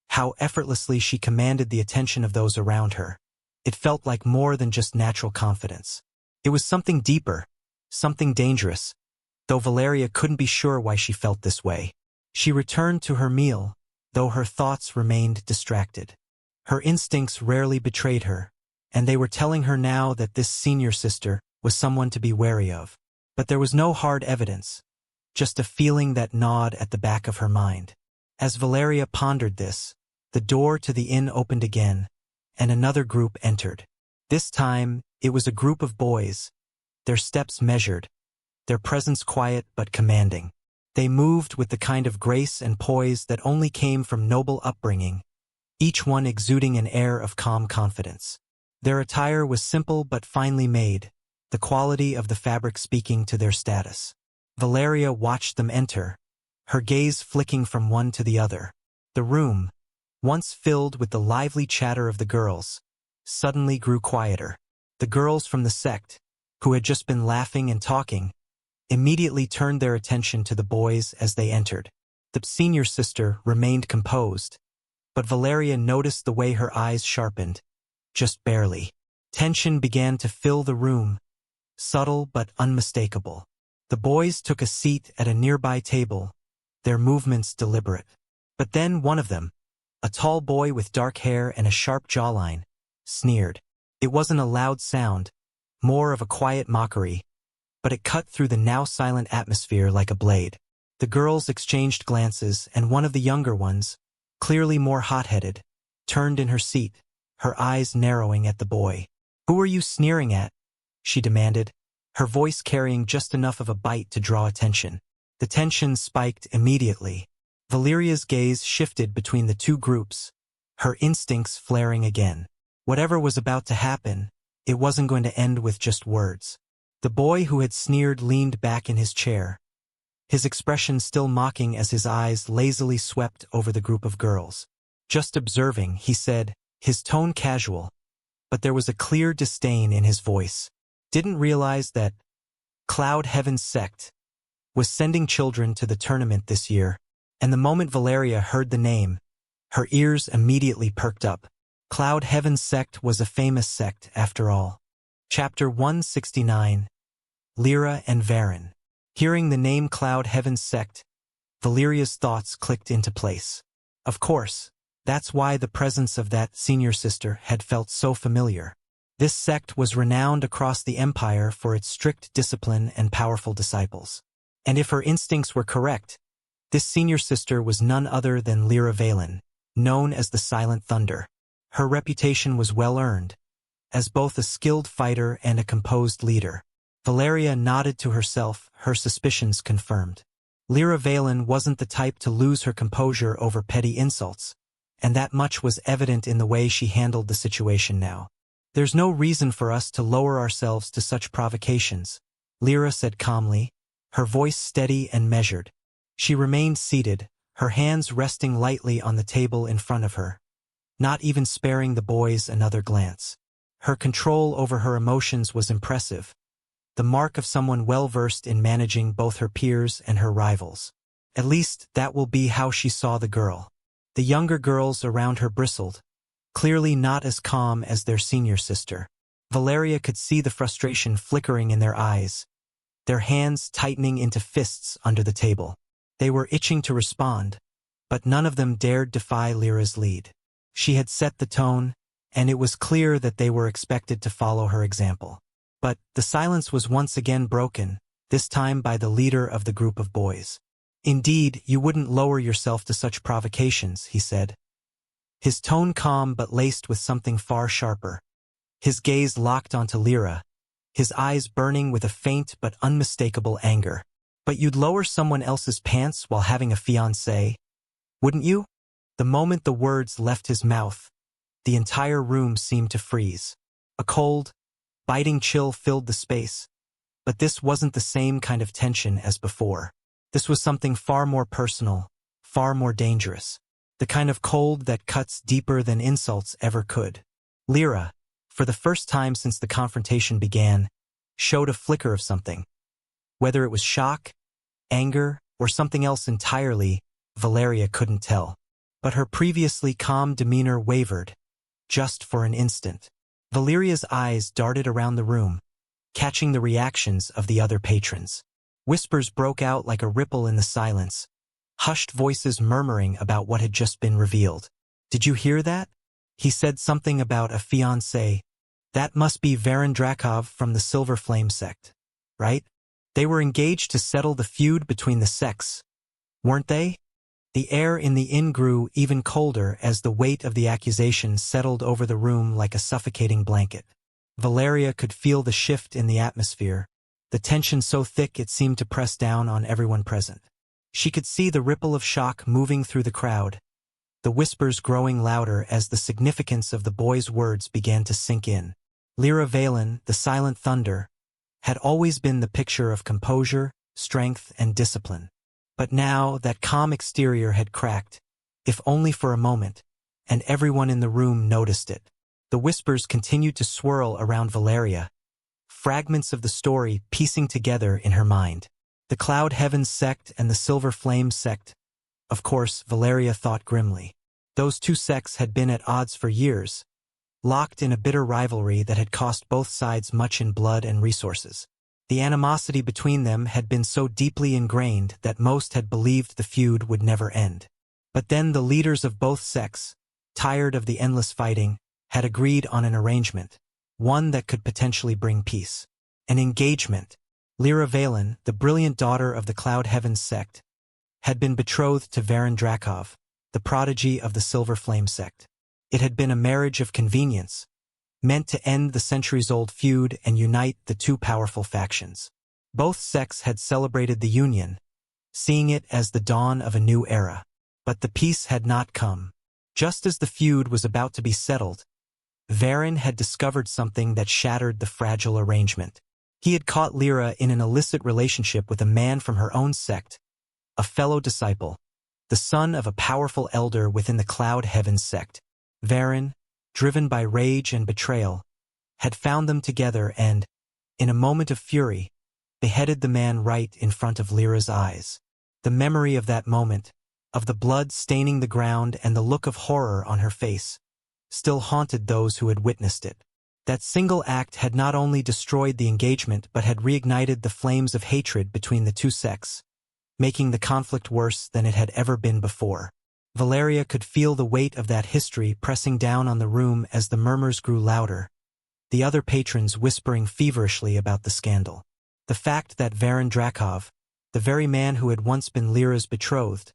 how effortlessly she commanded the attention of those around her. It felt like more than just natural confidence. It was something deeper, something dangerous, though Valeria couldn't be sure why she felt this way. She returned to her meal, though her thoughts remained distracted. Her instincts rarely betrayed her, and they were telling her now that this senior sister was someone to be wary of. But there was no hard evidence, just a feeling that gnawed at the back of her mind. As Valeria pondered this, the door to the inn opened again, and another group entered. This time, it was a group of boys, their steps measured, their presence quiet but commanding. They moved with the kind of grace and poise that only came from noble upbringing, each one exuding an air of calm confidence. Their attire was simple but finely made, the quality of the fabric speaking to their status. Valeria watched them enter, her gaze flicking from one to the other. The room, once filled with the lively chatter of the girls, suddenly grew quieter. The girls from the sect, who had just been laughing and talking, immediately turned their attention to the boys as they entered. The senior sister remained composed, but Valeria noticed the way her eyes sharpened, just barely. Tension began to fill the room, subtle but unmistakable. The boys took a seat at a nearby table, their movements deliberate. But then one of them, a tall boy with dark hair and a sharp jawline, sneered. It wasn't a loud sound, more of a quiet mockery, but it cut through the now silent atmosphere like a blade. The girls exchanged glances, and one of the younger ones, clearly more hot-headed, turned in her seat, her eyes narrowing at the boy. "Who are you sneering at?" she demanded, her voice carrying just enough of a bite to draw attention. The tension spiked immediately. Valeria's gaze shifted between the two groups, her instincts flaring again. Whatever was about to happen, it wasn't going to end with just words. The boy who had sneered leaned back in his chair, his expression still mocking as his eyes lazily swept over the group of girls. "Just observing," he said, his tone casual, but there was a clear disdain in his voice. "Didn't realize that Cloud Heaven's sect was sending children to the tournament this year." And the moment Valeria heard the name, her ears immediately perked up. Cloud Heaven's sect was a famous sect, after all. Chapter 169. Lyra and Varen. Hearing the name Cloud Heaven's sect, Valeria's thoughts clicked into place. Of course, that's why the presence of that senior sister had felt so familiar. This sect was renowned across the Empire for its strict discipline and powerful disciples. And if her instincts were correct, this senior sister was none other than Lyra Valen, known as the Silent Thunder. Her reputation was well-earned, as both a skilled fighter and a composed leader. Valeria nodded to herself, her suspicions confirmed. Lyra Valen wasn't the type to lose her composure over petty insults, and that much was evident in the way she handled the situation now. "There's no reason for us to lower ourselves to such provocations," Lyra said calmly, her voice steady and measured. She remained seated, her hands resting lightly on the table in front of her, not even sparing the boys another glance. Her control over her emotions was impressive, the mark of someone well-versed in managing both her peers and her rivals. At least that will be how she saw the girl. The younger girls around her bristled, clearly not as calm as their senior sister. Valeria could see the frustration flickering in their eyes, their hands tightening into fists under the table. They were itching to respond, but none of them dared defy Lyra's lead. She had set the tone, and it was clear that they were expected to follow her example. But the silence was once again broken, this time by the leader of the group of boys. "Indeed, you wouldn't lower yourself to such provocations," he said, his tone calm but laced with something far sharper. His gaze locked onto Lyra, his eyes burning with a faint but unmistakable anger. "But you'd lower someone else's pants while having a fiancé, wouldn't you?" The moment the words left his mouth, the entire room seemed to freeze. A cold, biting chill filled the space, but this wasn't the same kind of tension as before. This was something far more personal, far more dangerous. The kind of cold that cuts deeper than insults ever could. Lyra, for the first time since the confrontation began, showed a flicker of something. Whether it was shock, anger, or something else entirely, Valeria couldn't tell. But her previously calm demeanor wavered, just for an instant. Valeria's eyes darted around the room, catching the reactions of the other patrons. Whispers broke out like a ripple in the silence, hushed voices murmuring about what had just been revealed. "Did you hear that? He said something about a fiancé. That must be Varen Drakov from the Silver Flame sect, right? They were engaged to settle the feud between the sects, weren't they?" The air in the inn grew even colder as the weight of the accusation settled over the room like a suffocating blanket. Valeria could feel the shift in the atmosphere, the tension so thick it seemed to press down on everyone present. She could see the ripple of shock moving through the crowd, the whispers growing louder as the significance of the boy's words began to sink in. Lyra Valen, the Silent Thunder, had always been the picture of composure, strength, and discipline. But now that calm exterior had cracked, if only for a moment, and everyone in the room noticed it. The whispers continued to swirl around Valeria, fragments of the story piecing together in her mind. The Cloud Heaven sect and the Silver Flame sect. Of course, Valeria thought grimly. Those two sects had been at odds for years, locked in a bitter rivalry that had cost both sides much in blood and resources. The animosity between them had been so deeply ingrained that most had believed the feud would never end. But then the leaders of both sects, tired of the endless fighting, had agreed on an arrangement, one that could potentially bring peace. An engagement. Lyra Valen, the brilliant daughter of the Cloud Heavens sect, had been betrothed to Varin Drakov, the prodigy of the Silver Flame sect. It had been a marriage of convenience, meant to end the centuries-old feud and unite the two powerful factions. Both sects had celebrated the union, seeing it as the dawn of a new era. But the peace had not come. Just as the feud was about to be settled, Varin had discovered something that shattered the fragile arrangement. He had caught Lyra in an illicit relationship with a man from her own sect, a fellow disciple, the son of a powerful elder within the Cloud Heavens sect. Varin, driven by rage and betrayal, had found them together and, in a moment of fury, beheaded the man right in front of Lyra's eyes. The memory of that moment, of the blood staining the ground and the look of horror on her face, still haunted those who had witnessed it. That single act had not only destroyed the engagement but had reignited the flames of hatred between the two sects, making the conflict worse than it had ever been before. Valeria could feel the weight of that history pressing down on the room as the murmurs grew louder, the other patrons whispering feverishly about the scandal. The fact that Varin Drakov, the very man who had once been Lyra's betrothed,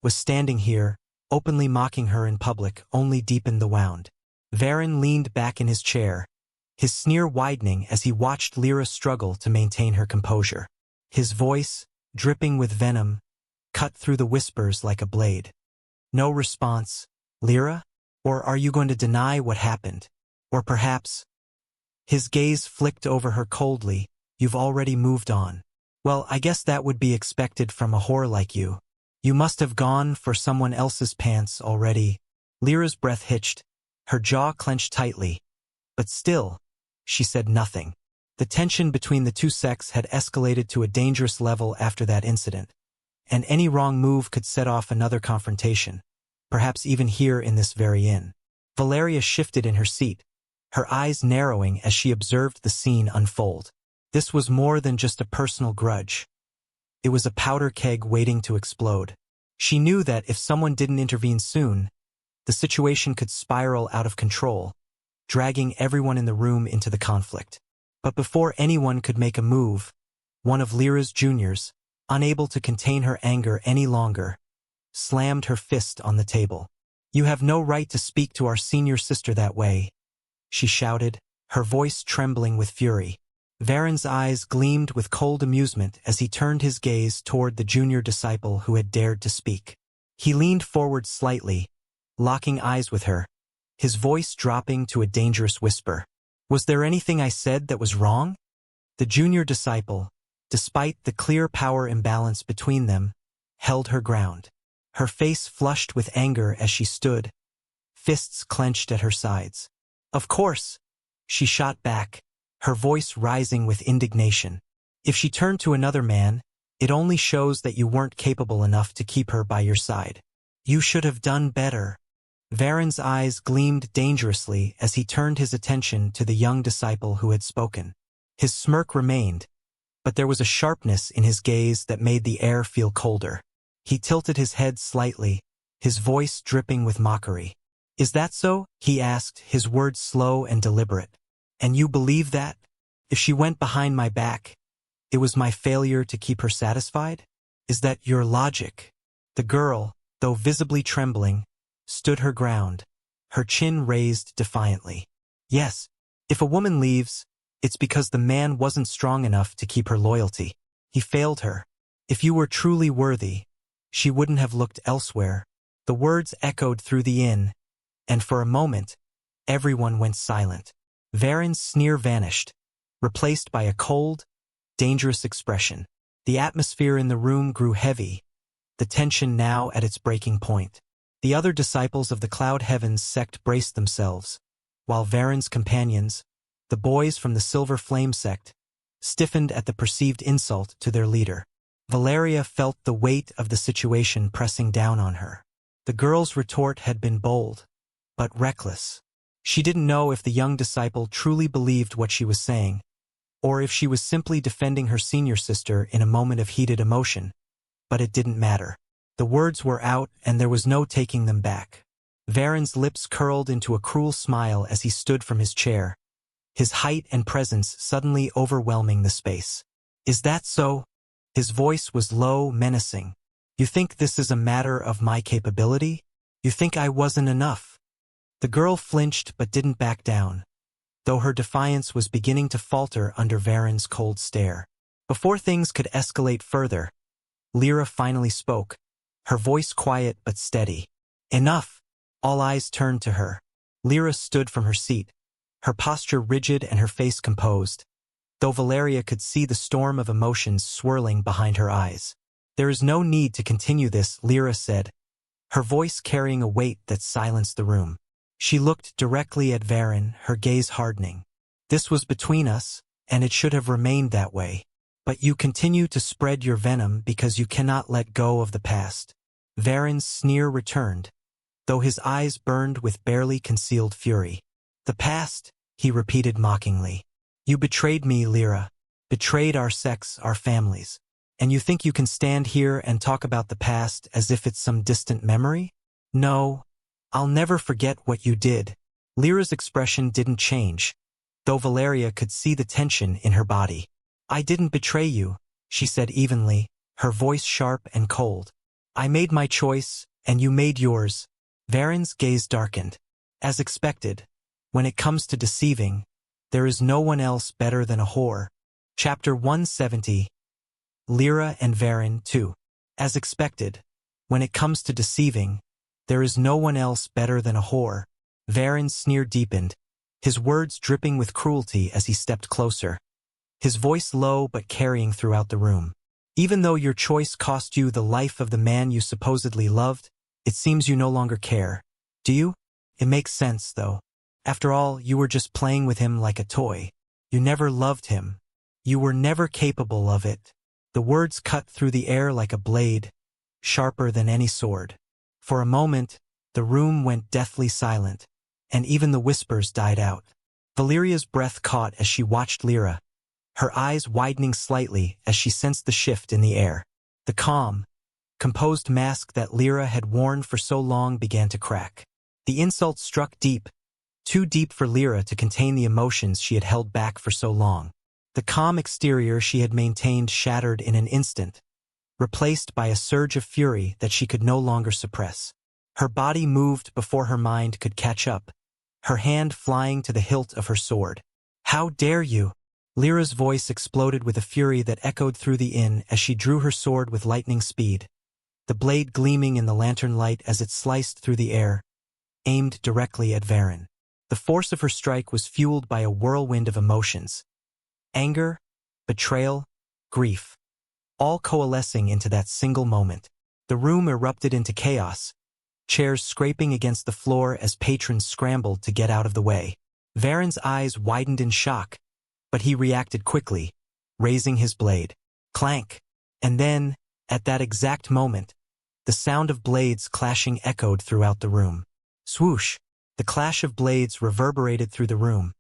was standing here, openly mocking her in public, only deepened the wound. Varin leaned back in his chair, his sneer widening as he watched Lyra struggle to maintain her composure. His voice, dripping with venom, cut through the whispers like a blade. No response, Lyra? Or are you going to deny what happened? Or perhaps... His gaze flicked over her coldly. You've already moved on. Well, I guess that would be expected from a whore like you. You must have gone for someone else's pants already. Lyra's breath hitched, her jaw clenched tightly. But still, she said nothing. The tension between the two sects had escalated to a dangerous level after that incident, and any wrong move could set off another confrontation, perhaps even here in this very inn. Valeria shifted in her seat, her eyes narrowing as she observed the scene unfold. This was more than just a personal grudge. It was a powder keg waiting to explode. She knew that if someone didn't intervene soon, the situation could spiral out of control, dragging everyone in the room into the conflict. But before anyone could make a move, one of Lyra's juniors, unable to contain her anger any longer, slammed her fist on the table. You have no right to speak to our senior sister that way, she shouted, her voice trembling with fury. Varin's eyes gleamed with cold amusement as he turned his gaze toward the junior disciple who had dared to speak. He leaned forward slightly, locking eyes with her, his voice dropping to a dangerous whisper. Was there anything I said that was wrong? The junior disciple, despite the clear power imbalance between them, held her ground. Her face flushed with anger as she stood, fists clenched at her sides. Of course, she shot back, her voice rising with indignation. If she turned to another man, it only shows that you weren't capable enough to keep her by your side. You should have done better. Varin's eyes gleamed dangerously as he turned his attention to the young disciple who had spoken. His smirk remained, but there was a sharpness in his gaze that made the air feel colder. He tilted his head slightly, his voice dripping with mockery. Is that so? He asked, his words slow and deliberate. And you believe that? If she went behind my back, it was my failure to keep her satisfied? Is that your logic? The girl, though visibly trembling, stood her ground, her chin raised defiantly. Yes, if a woman leaves, it's because the man wasn't strong enough to keep her loyalty. He failed her. If you were truly worthy, she wouldn't have looked elsewhere. The words echoed through the inn, and for a moment, everyone went silent. Varin's sneer vanished, replaced by a cold, dangerous expression. The atmosphere in the room grew heavy, the tension now at its breaking point. The other disciples of the Cloud Heavens sect braced themselves, while Varin's companions, the boys from the Silver Flame sect, stiffened at the perceived insult to their leader. Valeria felt the weight of the situation pressing down on her. The girl's retort had been bold, but reckless. She didn't know if the young disciple truly believed what she was saying, or if she was simply defending her senior sister in a moment of heated emotion. But it didn't matter. The words were out, and there was no taking them back. Varen's lips curled into a cruel smile as he stood from his chair, his height and presence suddenly overwhelming the space. "Is that so?" His voice was low, menacing. "You think this is a matter of my capability? You think I wasn't enough?" The girl flinched but didn't back down, though her defiance was beginning to falter under Varen's cold stare. Before things could escalate further, Lyra finally spoke, her voice quiet but steady. "Enough!" All eyes turned to her. Lyra stood from her seat, her posture rigid and her face composed, though Valeria could see the storm of emotions swirling behind her eyes. "There is no need to continue this," Lyra said, her voice carrying a weight that silenced the room. She looked directly at Varen, her gaze hardening. "This was between us, and it should have remained that way. But you continue to spread your venom because you cannot let go of the past." Varen's sneer returned, though his eyes burned with barely concealed fury. "The past," he repeated mockingly. "You betrayed me, Lyra. Betrayed our sex, our families. And you think you can stand here and talk about the past as if it's some distant memory? No, I'll never forget what you did." Lyra's expression didn't change, though Valeria could see the tension in her body. "I didn't betray you," she said evenly, her voice sharp and cold. "I made my choice, and you made yours." Varen's gaze darkened. "As expected, when it comes to deceiving, there is no one else better than a whore." Chapter 170. Lyra and Varen, too. "As expected, when it comes to deceiving, there is no one else better than a whore." Varen's sneer deepened, his words dripping with cruelty as he stepped closer, his voice low but carrying throughout the room. "Even though your choice cost you the life of the man you supposedly loved, it seems you no longer care. Do you? It makes sense, though. After all, you were just playing with him like a toy. You never loved him. You were never capable of it." The words cut through the air like a blade, sharper than any sword. For a moment, the room went deathly silent, and even the whispers died out. Valeria's breath caught as she watched Lyra, her eyes widening slightly as she sensed the shift in the air. The calm, composed mask that Lyra had worn for so long began to crack. The insult struck deep, too deep for Lyra to contain the emotions she had held back for so long. The calm exterior she had maintained shattered in an instant, replaced by a surge of fury that she could no longer suppress. Her body moved before her mind could catch up, her hand flying to the hilt of her sword. "How dare you!" Lyra's voice exploded with a fury that echoed through the inn as she drew her sword with lightning speed, the blade gleaming in the lantern light as it sliced through the air, aimed directly at Varen. The force of her strike was fueled by a whirlwind of emotions. Anger, betrayal, grief, all coalescing into that single moment. The room erupted into chaos, chairs scraping against the floor as patrons scrambled to get out of the way. Varen's eyes widened in shock, but he reacted quickly, raising his blade. Clank! And then, at that exact moment, the sound of blades clashing echoed throughout the room. Swoosh! The clash of blades reverberated through the room,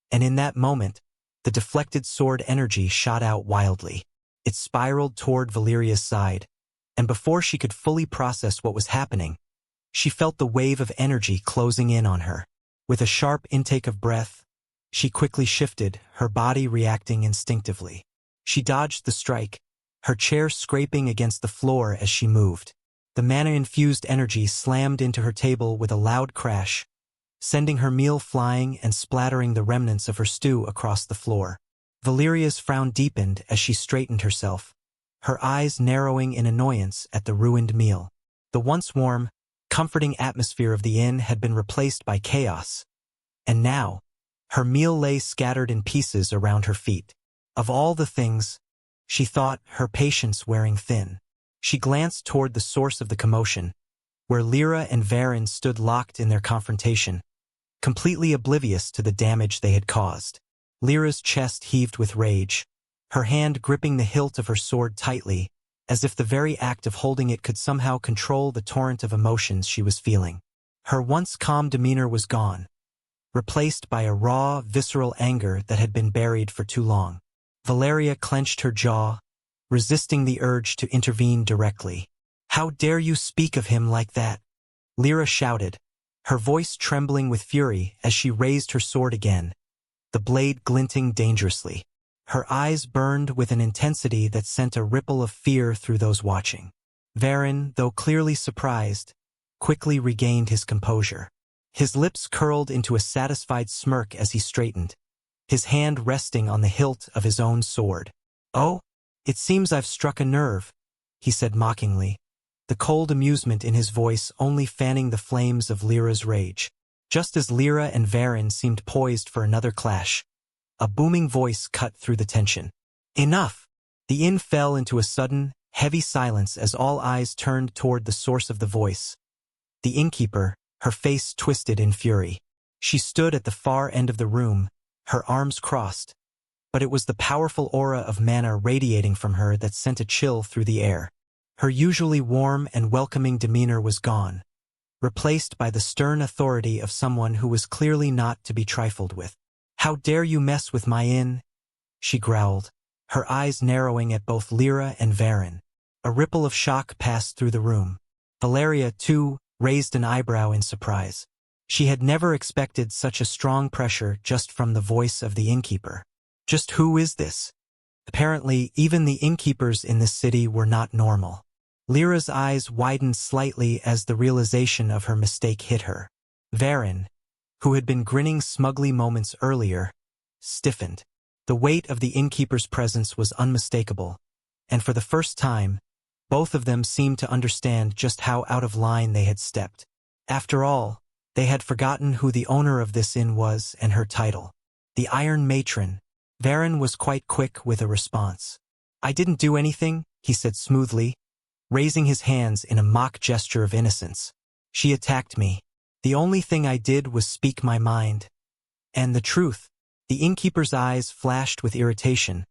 and in that moment, the deflected sword energy shot out wildly. It spiraled toward Valeria's side, and before she could fully process what was happening, she felt the wave of energy closing in on her. With a sharp intake of breath, she quickly shifted, her body reacting instinctively. She dodged the strike, her chair scraping against the floor as she moved. The mana-infused energy slammed into her table with a loud crash, sending her meal flying and splattering the remnants of her stew across the floor. Valeria's frown deepened as she straightened herself, her eyes narrowing in annoyance at the ruined meal. The once warm, comforting atmosphere of the inn had been replaced by chaos, and now, her meal lay scattered in pieces around her feet. Of all the things, she thought, her patience wearing thin. She glanced toward the source of the commotion, where Lyra and Varen stood locked in their confrontation, completely oblivious to the damage they had caused. Lyra's chest heaved with rage, her hand gripping the hilt of her sword tightly, as if the very act of holding it could somehow control the torrent of emotions she was feeling. Her once calm demeanor was gone, replaced by a raw, visceral anger that had been buried for too long. Valeria clenched her jaw, resisting the urge to intervene directly. "How dare you speak of him like that?" Lyra shouted, her voice trembling with fury as she raised her sword again, the blade glinting dangerously. Her eyes burned with an intensity that sent a ripple of fear through those watching. Varen, though clearly surprised, quickly regained his composure. His lips curled into a satisfied smirk as he straightened, his hand resting on the hilt of his own sword. "Oh, it seems I've struck a nerve," he said mockingly, the cold amusement in his voice only fanning the flames of Lyra's rage. Just as Lyra and Varen seemed poised for another clash, a booming voice cut through the tension. "Enough!" The inn fell into a sudden, heavy silence as all eyes turned toward the source of the voice. The innkeeper, her face twisted in fury. She stood at the far end of the room, her arms crossed, but it was the powerful aura of mana radiating from her that sent a chill through the air. Her usually warm and welcoming demeanor was gone, replaced by the stern authority of someone who was clearly not to be trifled with. "How dare you mess with my inn?" she growled, her eyes narrowing at both Lyra and Varen. A ripple of shock passed through the room. Valeria, too, raised an eyebrow in surprise. She had never expected such a strong pressure just from the voice of the innkeeper. Just who is this? Apparently, even the innkeepers in this city were not normal. Lyra's eyes widened slightly as the realization of her mistake hit her. Varen, who had been grinning smugly moments earlier, stiffened. The weight of the innkeeper's presence was unmistakable, and for the first time, both of them seemed to understand just how out of line they had stepped. After all, they had forgotten who the owner of this inn was and her title. The Iron Matron. Varen was quite quick with a response. "I didn't do anything," he said smoothly, raising his hands in a mock gesture of innocence. "She attacked me. The only thing I did was speak my mind. And the truth." The innkeeper's eyes flashed with irritation,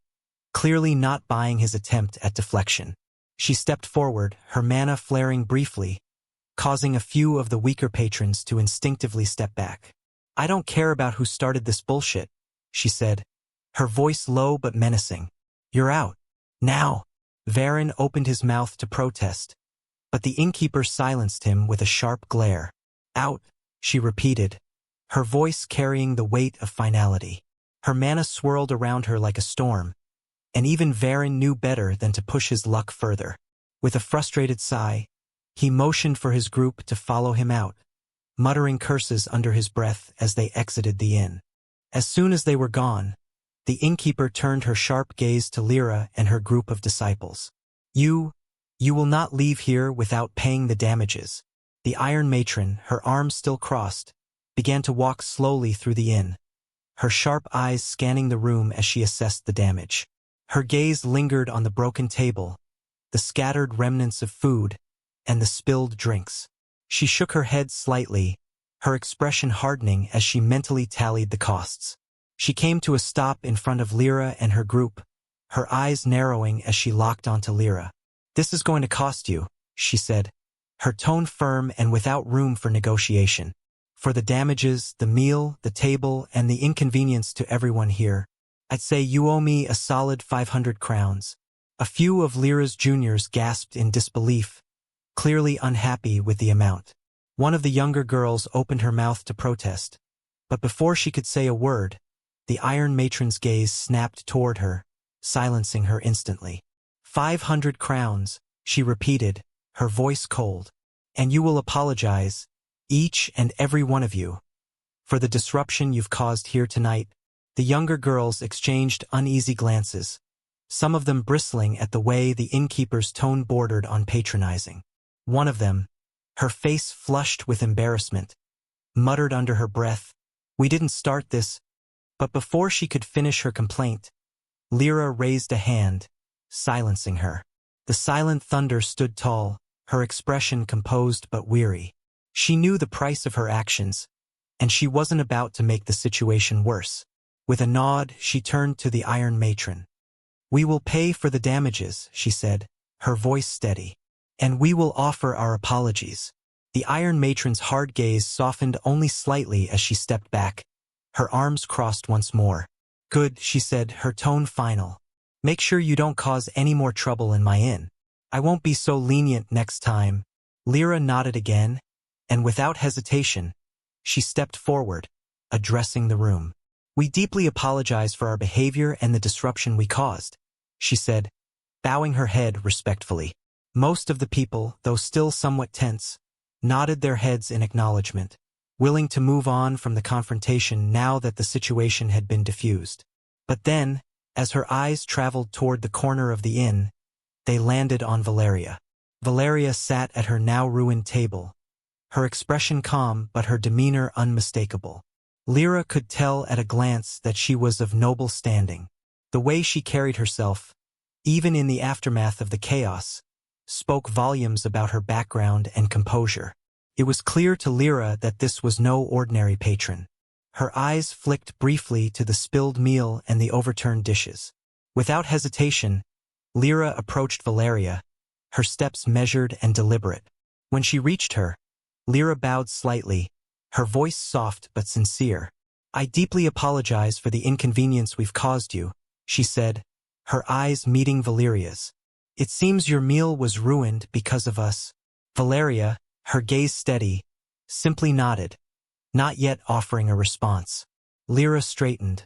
clearly not buying his attempt at deflection. She stepped forward, her mana flaring briefly, causing a few of the weaker patrons to instinctively step back. "I don't care about who started this bullshit," she said, her voice low but menacing. "You're out. Now." Varen opened his mouth to protest, but the innkeeper silenced him with a sharp glare. "Out," she repeated, her voice carrying the weight of finality. Her mana swirled around her like a storm, and even Varen knew better than to push his luck further. With a frustrated sigh, he motioned for his group to follow him out, muttering curses under his breath as they exited the inn. As soon as they were gone, the innkeeper turned her sharp gaze to Lyra and her group of disciples. You will not leave here without paying the damages." The Iron Matron, her arms still crossed, began to walk slowly through the inn, her sharp eyes scanning the room as she assessed the damage. Her gaze lingered on the broken table, the scattered remnants of food, and the spilled drinks. She shook her head slightly, her expression hardening as she mentally tallied the costs. She came to a stop in front of Lyra and her group, her eyes narrowing as she locked onto Lyra. "This is going to cost you," she said, her tone firm and without room for negotiation. "For the damages, the meal, the table, and the inconvenience to everyone here, I'd say you owe me a solid 500 crowns. A few of Lyra's juniors gasped in disbelief, clearly unhappy with the amount. One of the younger girls opened her mouth to protest, but before she could say a word, the Iron Matron's gaze snapped toward her, silencing her instantly. 500 crowns, she repeated, her voice cold. "And you will apologize, each and every one of you, for the disruption you've caused here tonight." The younger girls exchanged uneasy glances, some of them bristling at the way the innkeeper's tone bordered on patronizing. One of them, her face flushed with embarrassment, muttered under her breath, "We didn't start this." But before she could finish her complaint, Lyra raised a hand, silencing her. The silent thunder stood tall, her expression composed but weary. She knew the price of her actions, and she wasn't about to make the situation worse. With a nod, she turned to the Iron Matron. "We will pay for the damages," she said, her voice steady. "And we will offer our apologies." The Iron Matron's hard gaze softened only slightly as she stepped back, her arms crossed once more. "Good," she said, her tone final. Make sure you don't cause any more trouble in my inn. I won't be so lenient next time. Lyra nodded again, and without hesitation, she stepped forward, addressing the room. We deeply apologize for our behavior and the disruption we caused, she said, bowing her head respectfully. Most of the people, though still somewhat tense, nodded their heads in acknowledgement, willing to move on from the confrontation now that the situation had been diffused. But then, as her eyes traveled toward the corner of the inn, they landed on Valeria. Valeria sat at her now ruined table, her expression calm but her demeanor unmistakable. Lyra could tell at a glance that she was of noble standing. The way she carried herself, even in the aftermath of the chaos, spoke volumes about her background and composure. It was clear to Lyra that this was no ordinary patron. Her eyes flicked briefly to the spilled meal and the overturned dishes. Without hesitation, Lyra approached Valeria, her steps measured and deliberate. When she reached her, Lyra bowed slightly, her voice soft but sincere. I deeply apologize for the inconvenience we've caused you, she said, her eyes meeting Valeria's. It seems your meal was ruined because of us. Valeria, her gaze steady, simply nodded, not yet offering a response. Lyra straightened,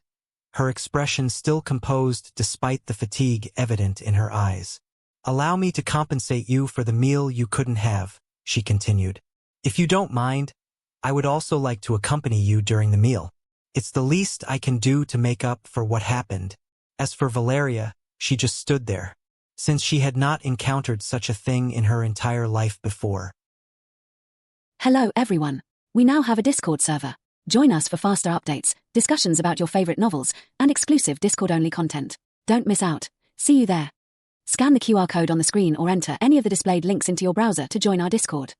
her expression still composed despite the fatigue evident in her eyes. Allow me to compensate you for the meal you couldn't have, she continued. If you don't mind, I would also like to accompany you during the meal. It's the least I can do to make up for what happened. As for Valeria, she just stood there, since she had not encountered such a thing in her entire life before. Hello everyone. We now have a Discord server. Join us for faster updates, discussions about your favorite novels, and exclusive Discord-only content. Don't miss out. See you there. Scan the QR code on the screen or enter any of the displayed links into your browser to join our Discord.